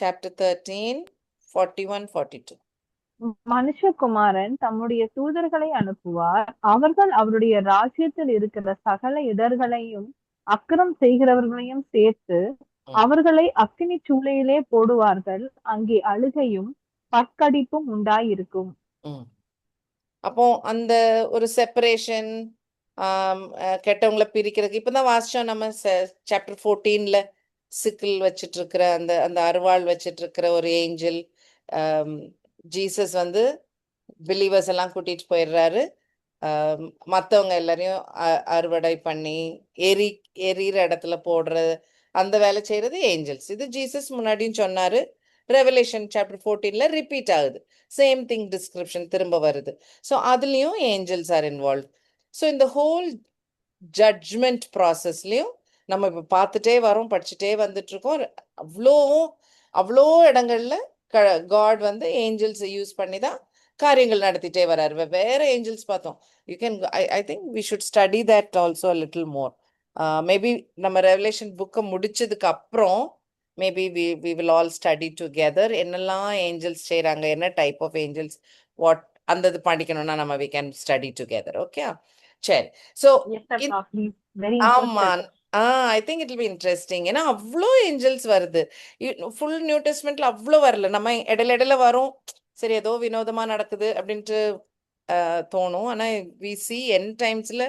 chapter 13:41-42. மனுஷகுமாரன் தம்முடைய தூதர்களை அனுப்புவார். அவர்கள் அவருடைய ராஜ்யத்தில் இருக்கிற சகல இடர்களையும் அக்கிரம் செய்கிறவர்களையும் சேர்த்து அவர்களை அக்கினி சூளையிலே போடுவார்கள். அங்கே அழுகையும் பற்கடிப்பும் உண்டாயிருக்கும். அப்போ அந்த ஒரு செப்பரேஷன் கெட்டவங்களை பிரிக்கிறதுக்கு இப்பதான் வாசிச்சோம் நம்ம சாப்டர் 14ல சிக்கிள் வச்சிட்டு இருக்கிற அந்த அருவாள் வச்சிட்டு இருக்கிற ஒரு ஏஞ்சல். ஜீசஸ் வந்து பிலீவர்ஸ் எல்லாம் கூட்டிட்டு போயிடுறாரு. மற்றவங்க எல்லாரையும் அறுவடை பண்ணி எரியிற இடத்துல போடுறது அந்த வேலை செய்யறது ஏஞ்சல்ஸ். இது ஜீசஸ் முன்னாடியும் சொன்னாரு. ரெவலேஷன் சாப்டர் 14ல ரிப்பீட் ஆகுது. சேம் திங் டிஸ்கிரிப்ஷன் திரும்ப வருது. ஸோ அதுலேயும் ஏஞ்சல்ஸ் ஆர் இன்வால்வ். ஸோ இந்த ஹோல் ஜட்ஜ்மெண்ட் ப்ராசஸ்லையும் நம்ம இப்போ பார்த்துட்டே வரோம், படிச்சுட்டே வந்துட்டு இருக்கோம். அவ்வளோ இடங்கள்ல காட் வந்து ஏஞ்சல்ஸை யூஸ் பண்ணி தான் காரியங்கள் நடத்திட்டே வர்றாரு. வேற ஏஞ்சல்ஸ் பார்த்தோம். You can I think we should study that also little more. Maybe நம்ம ரெவலேஷன் புக்கை முடிச்சதுக்கு அப்புறம் maybe we will all study together. என்னெல்லாம் ஏஞ்சல்ஸ் செய்கிறாங்க, என்ன டைப் ஆஃப் ஏஞ்சல்ஸ், வாட் அந்த இது படிக்கணும்னா நம்ம we can study together. Okay. சரி. ஸோ ஆமா, I think it will be interesting. ஏன்னா அவ்வளோ ஏஞ்சல்ஸ் வருது. ஃபுல் நியூ டெஸ்ட்மெண்ட்ல அவ்வளோ வரல. நம்ம இடையில வரும், சரி ஏதோ வினோதமா நடக்குது அப்படின்ட்டு தோணும். ஆனா வி சி எண்ட் டைம்ஸ்ல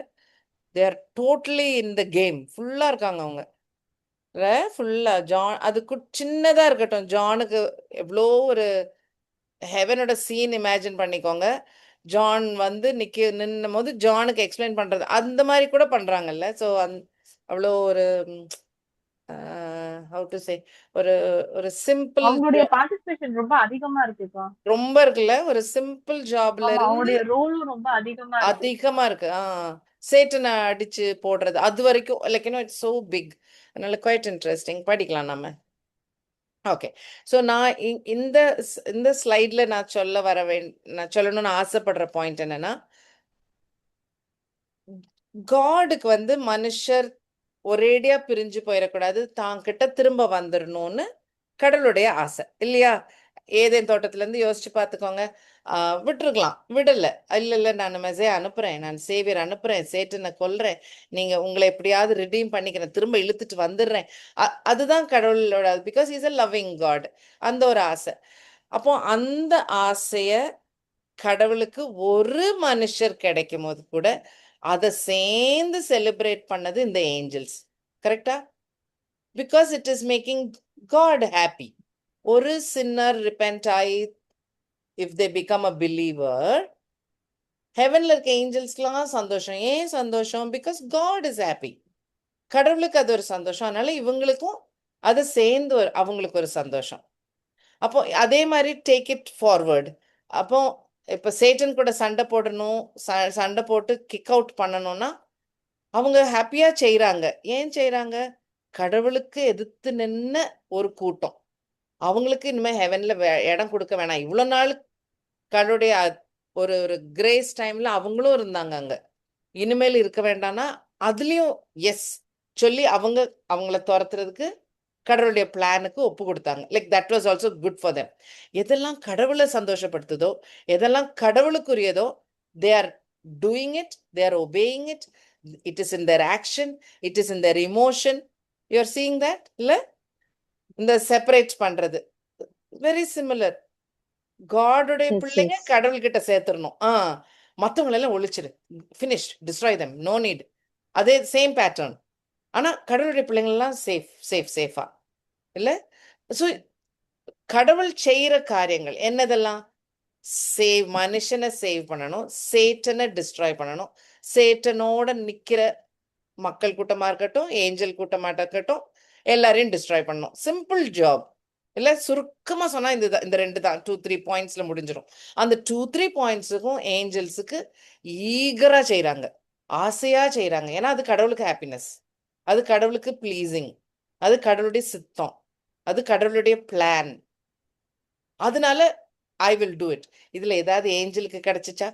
they are totally in the game. ஃபுல்லா இருக்காங்க அவங்க ஃபுல்லா. ஜான் அது சின்னதா இருக்கட்டும், ஜானுக்கு எவ்வளோ ஒரு ஹெவனோட சீன் இமேஜின் பண்ணிக்கோங்க. ஜான் வந்து நின்னும் போது ஜானுக்கு எக்ஸ்பிளைன் பண்றது அந்த மாதிரி கூட பண்றாங்கல்ல. ஸோ அவ்வளோ ஒரு ஹவு டு சே ஒரு சிம்பிள் அவங்களுடைய பார்ட்டிசிபேஷன் ரொம்ப அதிகமா இருக்குப்பா. ரொம்ப இருக்குல்ல. ஒரு சிம்பிள் ஜாப்ல அவங்களுடைய ரோலும் ரொம்ப அதிகமா இருக்கு. சேட்டனை அடிச்சு போடுறது அது வரைக்கும் like you know it's so big. அதனால குவைட் இன்ட்ரெஸ்டிங். படிக்கலாம் நம்ம. ஓகே. ஸோ நான் இந்த ஸ்லைட்ல நான் சொல்லணும்னு ஆசைப்படுற பாயிண்ட் என்னன்னா, காடுக்கு வந்து மனுஷர் ஒரேடியா பிரிஞ்சு போயிடக்கூடாது, தான் கிட்ட திரும்ப வந்துடணும்னு கடவுளுடைய ஆசை இல்லையா? ஏதேன் தோட்டத்துல இருந்து யோசிச்சு பார்த்துக்கோங்க. விட்டுருக்கலாம், விடல. இல்ல நான் மெசேஜ் அனுப்புறேன், நான் சேவியர் அனுப்புறேன், சேட்டனை கொல்றேன், நீங்க உங்களை எப்படியாவது ரிடீம் பண்ணிக்கிறேன், திரும்ப இழுத்துட்டு வந்துடுறேன். அதுதான் கடவுளோட, because is a loving God. அந்த ஒரு ஆசை. அப்போ அந்த ஆசைய கடவுளுக்கு ஒரு மனுஷர் கிடைக்கும் போது கூட அதை சேர்ந்து செலிப்ரேட் பண்ணது இந்த ஏஞ்சல்ஸ். கரெக்டா? Because it is making God happy. ஒரு சின்னர் ரிப்பென்ட் ஆகி if they become a believer, ஹெவன்ல இருக்க ஏஞ்சல்ஸ்க்குலாம் சந்தோஷம். ஏன் சந்தோஷம்? Because God is happy. கடவுளுக்கு அது ஒரு சந்தோஷம், அதனால இவங்களுக்கும் அதை சேர்ந்து அவங்களுக்கு ஒரு சந்தோஷம். அப்போ அதே மாதிரி டேக் இட் ஃபார்வர்டு. அப்போ இப்போ சேட்டன் கூட சண்டை போடணும், சண்டை போட்டு கிக் அவுட் பண்ணணும்னா அவங்க ஹாப்பியா செய்யறாங்க. ஏன் செய்யறாங்க? கடவுளுக்கு எதிர்த்து நின்ன ஒரு கூட்டம், அவங்களுக்கு இனிமே ஹெவன்ல இடம் கொடுக்க வேணாம். இவ்வளவு நாள் கடவுளுடைய ஒரு ஒரு கிரேஸ் டைம்ல அவங்களும் இருந்தாங்க அங்க, இனிமேல் இருக்க வேண்டாம்னா அதுலயும் எஸ் சொல்லி அவங்கள துரத்துறதுக்கு கடவுளுடைய பிளானுக்கு ஒப்பு கொடுத்தாங்க. Like that was also good for them. எதெல்லாம் கடவுளை சந்தோஷப்படுத்துதோ, எதெல்லாம் கடவுளுக்குரியதோ, they are doing it, they are obeying it. It is in their action, it is in their emotion. You are seeing that இல்ல? இந்த செப்பரேட் பண்றது வெரி சிமிலர். காடுடைய பிள்ளைங்க கடவுள்கிட்ட சேர்த்துடணும், மற்றவங்களெல்லாம் ஒழிச்சிடு, finish, destroy them, no need. அதே சேம் பேட்டர்ன். ஆனா கடவுளுடைய பிள்ளைங்கள்லாம் சேஃபா இல்ல? ஸோ கடவுள் செய்யற காரியங்கள் என்னதெல்லாம்? மனுஷனை சேவ் பண்ணணும், சேட்டனை டிஸ்ட்ராய் பண்ணணும், சேட்டனோட நிக்கிற மக்கள் கூட்டமா இருக்கட்டும், ஏஞ்சல் கூட்டமா இருக்கட்டும், எல்லாரையும் டிஸ்ட்ராய் பண்ணணும். சிம்பிள் ஜாப் இல்ல? சுருக்கமா சொன்னா இந்த 2 தான், 2-3 பாயிண்ட்ஸ்ல முடிஞ்சிடும். அந்த 2-3 பாயிண்ட்ஸுக்கும் ஏஞ்சல்ஸுக்கு ஈகரா செய்யறாங்க, ஆசையா செய்யறாங்க. ஏன்னா அது கடவுளுக்கு ஹாப்பினஸ், அது கடவுளுக்கு பிளீசிங், அது கடவுளுடைய சித்தம், அது கடவுளுடைய பிளான். அதனால ஐ வில் டூ இட். இதுல ஏதாவது ஏஞ்சலுக்கு கிடைச்சிச்சா?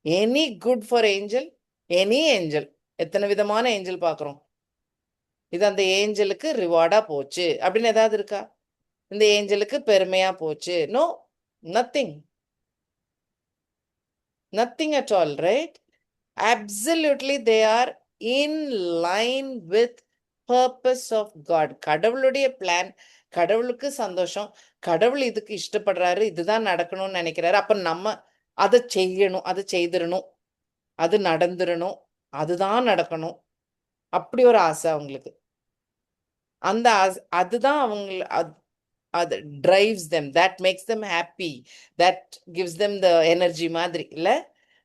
Any good for angel? Any angel? எத்தனை விதமான ஏஞ்சல் பாக்குறோம். இது அந்த ஏஞ்சலுக்கு ரிவார்டா போச்சு அப்படின்னு ஏதாவது இருக்கா? இந்த ஏஞ்சலுக்கு பெருமையா போச்சு? No, nothing, nothing at all, right? Absolutely they are in line with purpose of God. கடவுளுடைய பிளான், கடவுளுக்கு சந்தோஷம், கடவுள் இதுக்கு இஷ்டப்படுறாரு, இதுதான் நடக்கணும்னு நினைக்கிறாரு. அப்ப நம்ம அதை செய்யணும், அதை செய்திடணும், அது நடந்துடணும், அதுதான் நடக்கணும். அப்படி ஒரு ஆசை அவங்களுக்கு. அந்த அதுதான் அது drives them, that makes them happy, that gives them the energy மாதிரி இல்ல?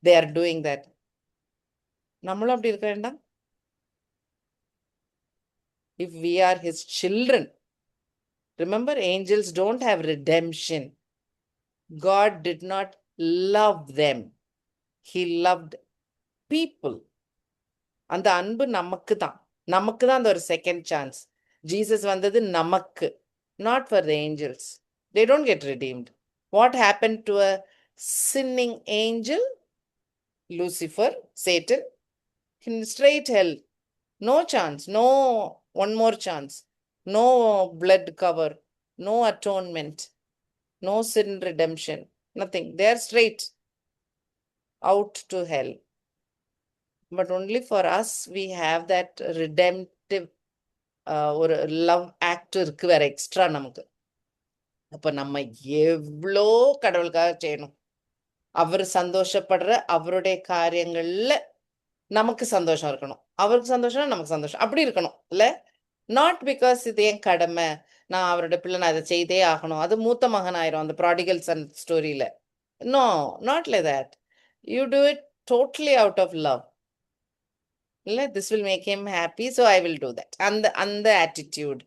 They are doing that. நம்மளும் அப்படி இருக்க வேண்டாம்? If we are his children, remember, angels don't have redemption. God did not love them, he loved people. அந்த அன்பு நமக்கு தான் அந்த ஒரு செகண்ட் சான்ஸ். ஜீசஸ் வந்தது நமக்கு, not for the angels. They don't get redeemed. What happened to a sinning angel? Lucifer, Satan, in straight hell. No chance, no one more chance, no blood cover, no atonement, no sin redemption, nothing. They are straight out to hell. But only for us we have that redemptive ஒரு love act இருக்கு வேற extra நமக்கு. அப்ப நம்ம எவ்வளோ கடவுளுக்காக செய்யணும். அவர் சந்தோஷப்படுற அவருடைய காரியங்கள்ல நமக்கு சந்தோஷம் இருக்கணும், அவருக்கு சந்தோஷம் நமக்கு சந்தோஷம், அப்படி இருக்கணும் இல்ல? நாட் பிகாஸ் இது என் கடமை, நான் அவருடைய பிள்ளை, நான் அதை செய்தே ஆகணும். அது மூத்த மகன் ஆயிரும் அந்த ப்ராடிகல் சன் ஸ்டோரியில. No, not like that. You do it totally out of love. இல்ல, this will make him happy, so I will do that. And the attitude,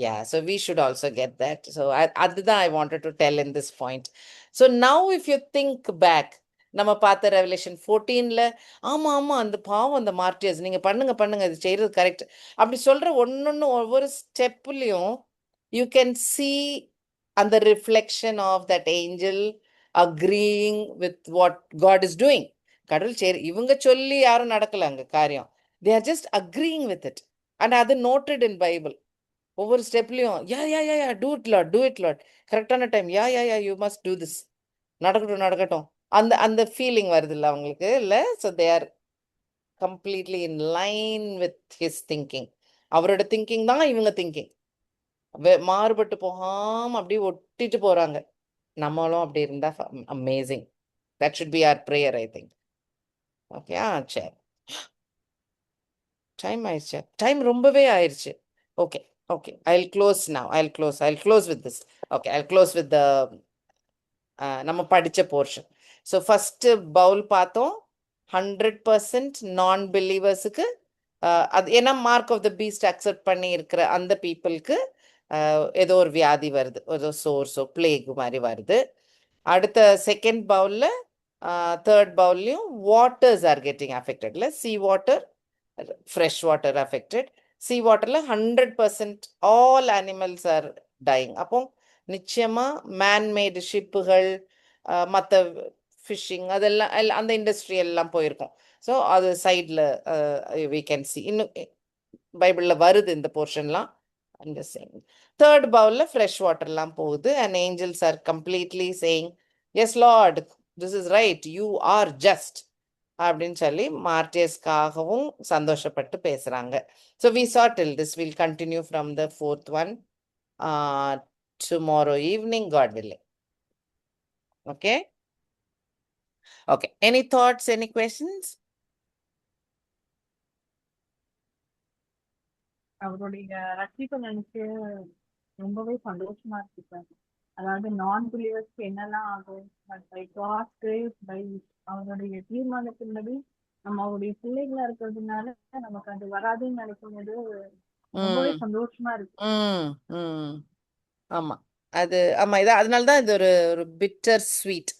yeah, so we should also get that. So அதுதான் I wanted to tell in this point. So now if you think back, நம்ம பார்த்த revelation 14ல, ஆமா அந்த பாவம், அந்த மார்ட்டியர்ஸ், நீங்க பண்ணுங்க இது செய்யறது கரெக்ட் அப்படி சொல்ற ஒன்னொன்னு ஒவ்வொரு ஸ்டெப்லயும் you can see and the reflection of that angel agreeing with what God is doing. கடவுள் சரி இவங்க சொல்லி யாரும் நடக்கல அங்க காரியம். They are just agreeing with it. And அது noted in Bible. ஒவ்வொரு ஸ்டெப்லயும் yeah do it lot, do it lot, கரெக்டான time, yeah you must do this, நடக்கட்டும் நடக்கட்டும், அந்த அந்த ஃபீலிங் வருது இல்லை அவங்களுக்கு இல்லை. So they are completely in line with his thinking. அவரோட திங்கிங் தான் இவங்க திங்கிங். மாறுபட்டு போகாம அப்படியே ஒட்டிட்டு போறாங்க. நம்மளும் அப்படி இருந்தா amazing. That should be our prayer, I think. Okay, சரி, டைம் ஆயிடுச்சு, டைம் ரொம்பவே ஆயிடுச்சு. Okay okay, I'll close now. I'll close with this. Okay, I'll close with the நம்ம படிச்ச போர்ஷன். ஸோ ஃபர்ஸ்ட் பவுல் பார்த்தோம். 100% நான் பிலீவர்ஸுக்கு அது ஏன்னா mark of the beast accept பண்ணி இருக்கிற அந்த பீப்புளுக்கு ஏதோ ஒரு வியாதி வருது, ஏதோ சோர்ஸோ பிளேக் மாதிரி வருது. அடுத்த செகண்ட் பவுலில் தேர்ட் பவுல்லையும் வாட்டர்ஸ் ஆர் கெட்டிங் அஃபெக்டட்ல. Sea water, fresh water affected. Sea வாட்டரில் 100% ஆல் அனிமல்ஸ் ஆர் டைங். அப்போ நிச்சயமா மேன்மேடு ஷிப்புகள், மற்ற ஃபிஷிங் அதெல்லாம் அந்த இண்டஸ்ட்ரி எல்லாம் போயிருக்கும். ஸோ அது சைடில் வி கேன் சி. இன்னும் பைபிளில் வருது இந்த போர்ஷன்லாம். தேர்ட் பவுலில் ஃப்ரெஷ் வாட்டர்லாம் போகுது. And angels are completely saying yes Lord, this is right, you are just அப்படின்னு சொல்லி மார்டியர்ஸ்க்காகவும் சந்தோஷப்பட்டு பேசுகிறாங்க. So we saw till this. We'll continue from the fourth one tomorrow evening, God willing. Okay? Okay. Any thoughts, any questions? அவருடைய ரட்சிப்பை நினைச்சு ரொம்பவே சந்தோஷமா இருக்கு சார். அதாவது நான் பிலீவர்ஸ்க்கு என்னெல்லாம் ஆகும், but by God's grace, by அவருடைய தீர்மானத்தின்படி நம்ம அவருடைய பிள்ளைகளா இருக்கிறதுனால நமக்கு அது வராதுன்னு நினைக்கும் போது ரொம்பவே சந்தோஷமா இருக்கு. ஆமா, அது ஆமா, இது அதனாலதான் இது ஒரு ஒரு பிட்டர் ஸ்வீட்.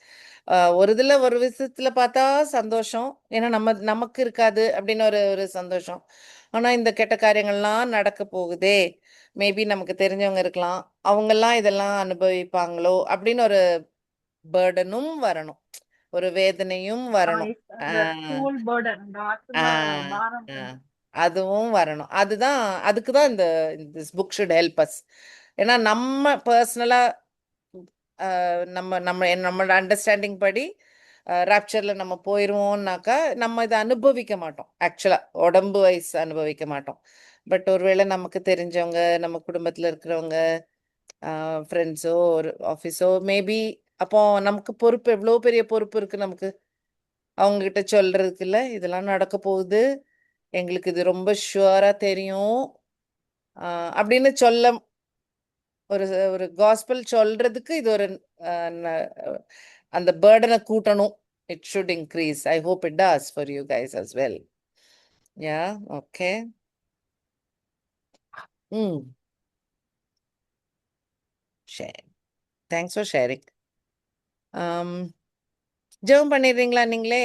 ஒரு இதுல ஒரு விஷயத்துல பார்த்தா சந்தோஷம், ஏன்னா நமக்கு இருக்காது அப்படின்னு ஒரு ஒரு சந்தோஷம். ஆனா இந்த கெட்ட காரியங்கள்லாம் நடக்க போகுதே, மேபி நமக்கு தெரிஞ்சவங்க இருக்கலாம், அவங்கெல்லாம் இதெல்லாம் அனுபவிப்பாங்களோ அப்படின்னு ஒரு பேர்டனும் வரணும், ஒரு வேதனையும் வரணும். அதுவும் வரணும். அதுதான், அதுக்குதான் இந்த புக் ஷுட் ஹெல்ப் அஸ். ஏன்னா நம்ம பர்சனலா நம்மளோட அண்டர்ஸ்டாண்டிங் படி ராப்சர்ல நம்ம போயிருவோம்னாக்கா நம்ம இதை அனுபவிக்க மாட்டோம். ஆக்சுவலா உடம்பு வைஸ் அனுபவிக்க மாட்டோம். பட் ஒருவேளை நமக்கு தெரிஞ்சவங்க, நம்ம குடும்பத்துல இருக்கிறவங்க, ஃப்ரெண்ட்ஸோ ஒரு ஆஃபீஸோ மேபி, அப்போ நமக்கு பொறுப்பு, எவ்வளோ பெரிய பொறுப்பு இருக்கு நமக்கு அவங்க கிட்ட சொல்றதுக்கு. இல்லை, இதெல்லாம் நடக்க போகுது, எங்களுக்கு இது ரொம்ப ஷுவரா தெரியும் அப்படின்னு சொல்ல, ஒரு ஒரு காஸ்பல் சொல்றதுக்கு இது ஒரு அந்த பேர்டனை கூட்டணும். It should increase. I hope it does for you guys as well. Yeah, okay. Share. Thanks for sharing. ஜெபம் பண்ணிடுறீங்களா நீங்களே?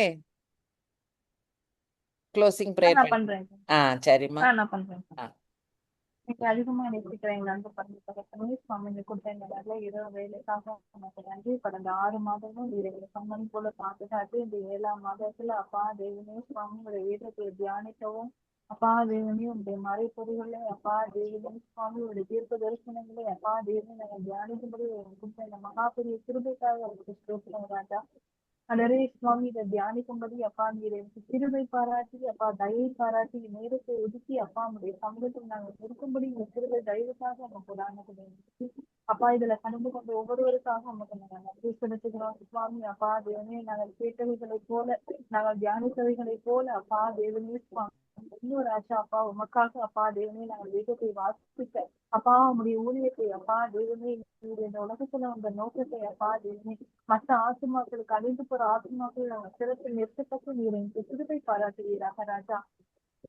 க்ளோசிங் ப்ரேயர் நான் பண்றேன். சரிம்மா, நான் பண்றேன். இன்னைக்கு அதிகமா நேசிக்கிற எங்க அன்பு பரமேஸ்வரனே, சுவாமி இந்த கொடுத்த இந்த நல்ல இரவு வேலைக்காக நமக்கு நன்றி. கடந்த 6 மாதமும் எங்களை சம்மன் போல பாதுகாத்து இந்த 7ஆம் மாதத்துல அப்பா தேவனே சுவாமி உடைய வீட்டத்தை தியானிக்கவும், அப்பா தேவனே உடைய மறைப்பொருள்களை, அப்பா தேவனே சுவாமி உடைய தீர்க்க தரிசனங்களை, அப்பா தேவனே நாங்கள் தியானிக்கும்படி கொடுத்த இந்த மகாபெரிய கிருபைக்காக அவருக்கு ஸ்தோத்திரம் ராஜா. அடரே சுவாமி இதை தியானிக்கும்படி அப்பா நீர் எனக்கு கிருபை பாராட்டி, அப்பா தயை பாராட்டி, நேரத்தை ஒதுக்கி அப்பா உடைய சமூகத்தில் நாங்கள் இருக்கும்படி இந்த கிருபை தயவுக்காக நமக்கு உதாரணத்தை அப்பா இதுல கலந்து கொண்ட ஒவ்வொருவருக்காக நமக்கு நாங்கள் நன்றி செலுத்துகிறோம் சுவாமி. அப்பா தேவனே, நாங்கள் கேட்டவைகளை போல, நாங்கள் தியானித்தவைகளை போல அப்பா தேவனே சுவாமி இன்னொரு ஆச்சா அப்பா உமக்காக அப்பா தேவனே நாங்கள் வேதத்தை வாசிக்க, அப்பா உங்களுடைய ஊழியத்தை அப்பா தேவனே இந்த உலகத்துல உங்க நோக்கத்தை அப்பா தேவனே மற்ற ஆத்மாக்களுக்கு அழிந்து போற ஆத்மாக்கள் நாங்கள் சிறப்பில் நிறுத்தப்பட்டு நீர் எனக்கு சிறுவை பாராட்டுவீராக ராஜா.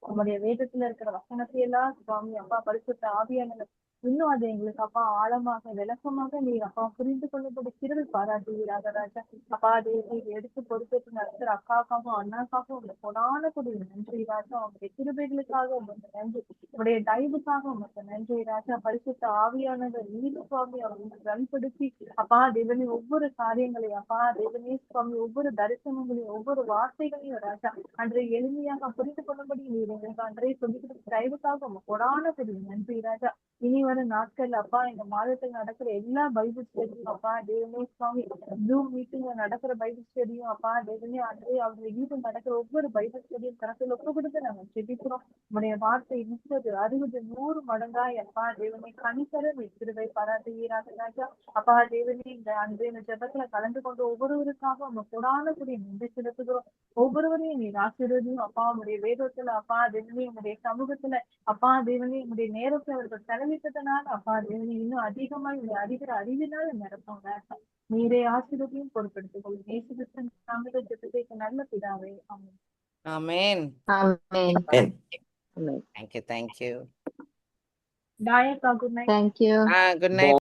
உங்களுடைய வேதத்துல இருக்கிற வசனத்தை எல்லாம் சுவாமி அப்பா பரிசுத்த ஆவியான இன்னும் அதை எங்களுக்கு அப்பா ஆழமாக விளக்கமாக நீர் அப்பா புரிந்து கொள்ளப்பட கிருபை பாராட்டுவீராக ராஜா. அப்பா தேவனை எடுத்து பொறுப்பேற்று நடத்துற அக்காக்காகவும் அண்ணாக்காகவும் உங்க கொடான கூடிய நன்றி ராஜா. உங்களுடைய கிருபைகளுக்காக உங்களுக்கு நன்றி, உங்களுடைய தயவுக்காக உங்களுக்கு நன்றி ராஜா. பரிசுத்த ஆவியானவர் நீர் சுவாமி அவங்களை பலப்படுத்தி அப்பா தேவனே ஒவ்வொரு காரியங்களையும் அப்பா தேவனே சுவாமி ஒவ்வொரு தரிசனங்களையும் ஒவ்வொரு வார்த்தைகளையும் ராஜா அன்றைய எளிமையாக புரிந்து கொள்ளும்படி நீர் எங்களுக்கு அன்றைய சொல்லிக்கிற தயவுக்காக உங்க கொடான கூடிய நன்றி ராஜா. இனி வரும் நாட்கள் அப்பா இந்த மாதத்தில் நடக்கிற எல்லா பைபிள் ஸ்டடியும் அப்பா தேவனே சுவாமி ஜூம் மீட்டிங்ல நடக்கிற பைபிள் ஸ்டடியும் அப்பா தேவனே அன்றைய அவருடைய வீட்டில் நடக்கிற ஒவ்வொரு பைபிள் ஸ்டடியும் கணக்கில் ஒப்பு கொடுத்து நாங்கள் ஜெபிக்கிறோம். உடைய வார்த்தை 30, 60, 100 மடங்காய் அப்பா தேவனே கனித்தர கிருபை பாராட்டுவீராக ராஜா. அப்பா தேவனே இந்த அன்றைய ஜெபத்துல கலந்து கொண்டு ஒவ்வொருவருக்காக உங்க கொடான கூடிய நன்றி செலுத்துகிறோம். ஒவ்வொருவரையும் நீர் ஆசீர்வதியும் அப்பா. உடைய வேதத்துல அப்பா தேவனே உங்களுடைய சமூகத்துல அப்பா தேவனே உங்களுடைய நேரத்தை அவர்கள் செலவிட்டதனால அப்பா தேவனே இன்னும் அதிகமாய் உங்களை அறிகிற அறிவினால் நிரப்போங்க. நீரே ஆசீர்வதியும் பொறுப்பெடுத்துக் கொள்ளும். இயேசு கிறிஸ்துவின் நாமத்தில் ஜெபத்தை நல்ல பிதாவே, ஆமென். Amen. Amen. Amen. Amen. Thank you. Thank you. Bye, அக்கா. Good night. Thank you. Good night.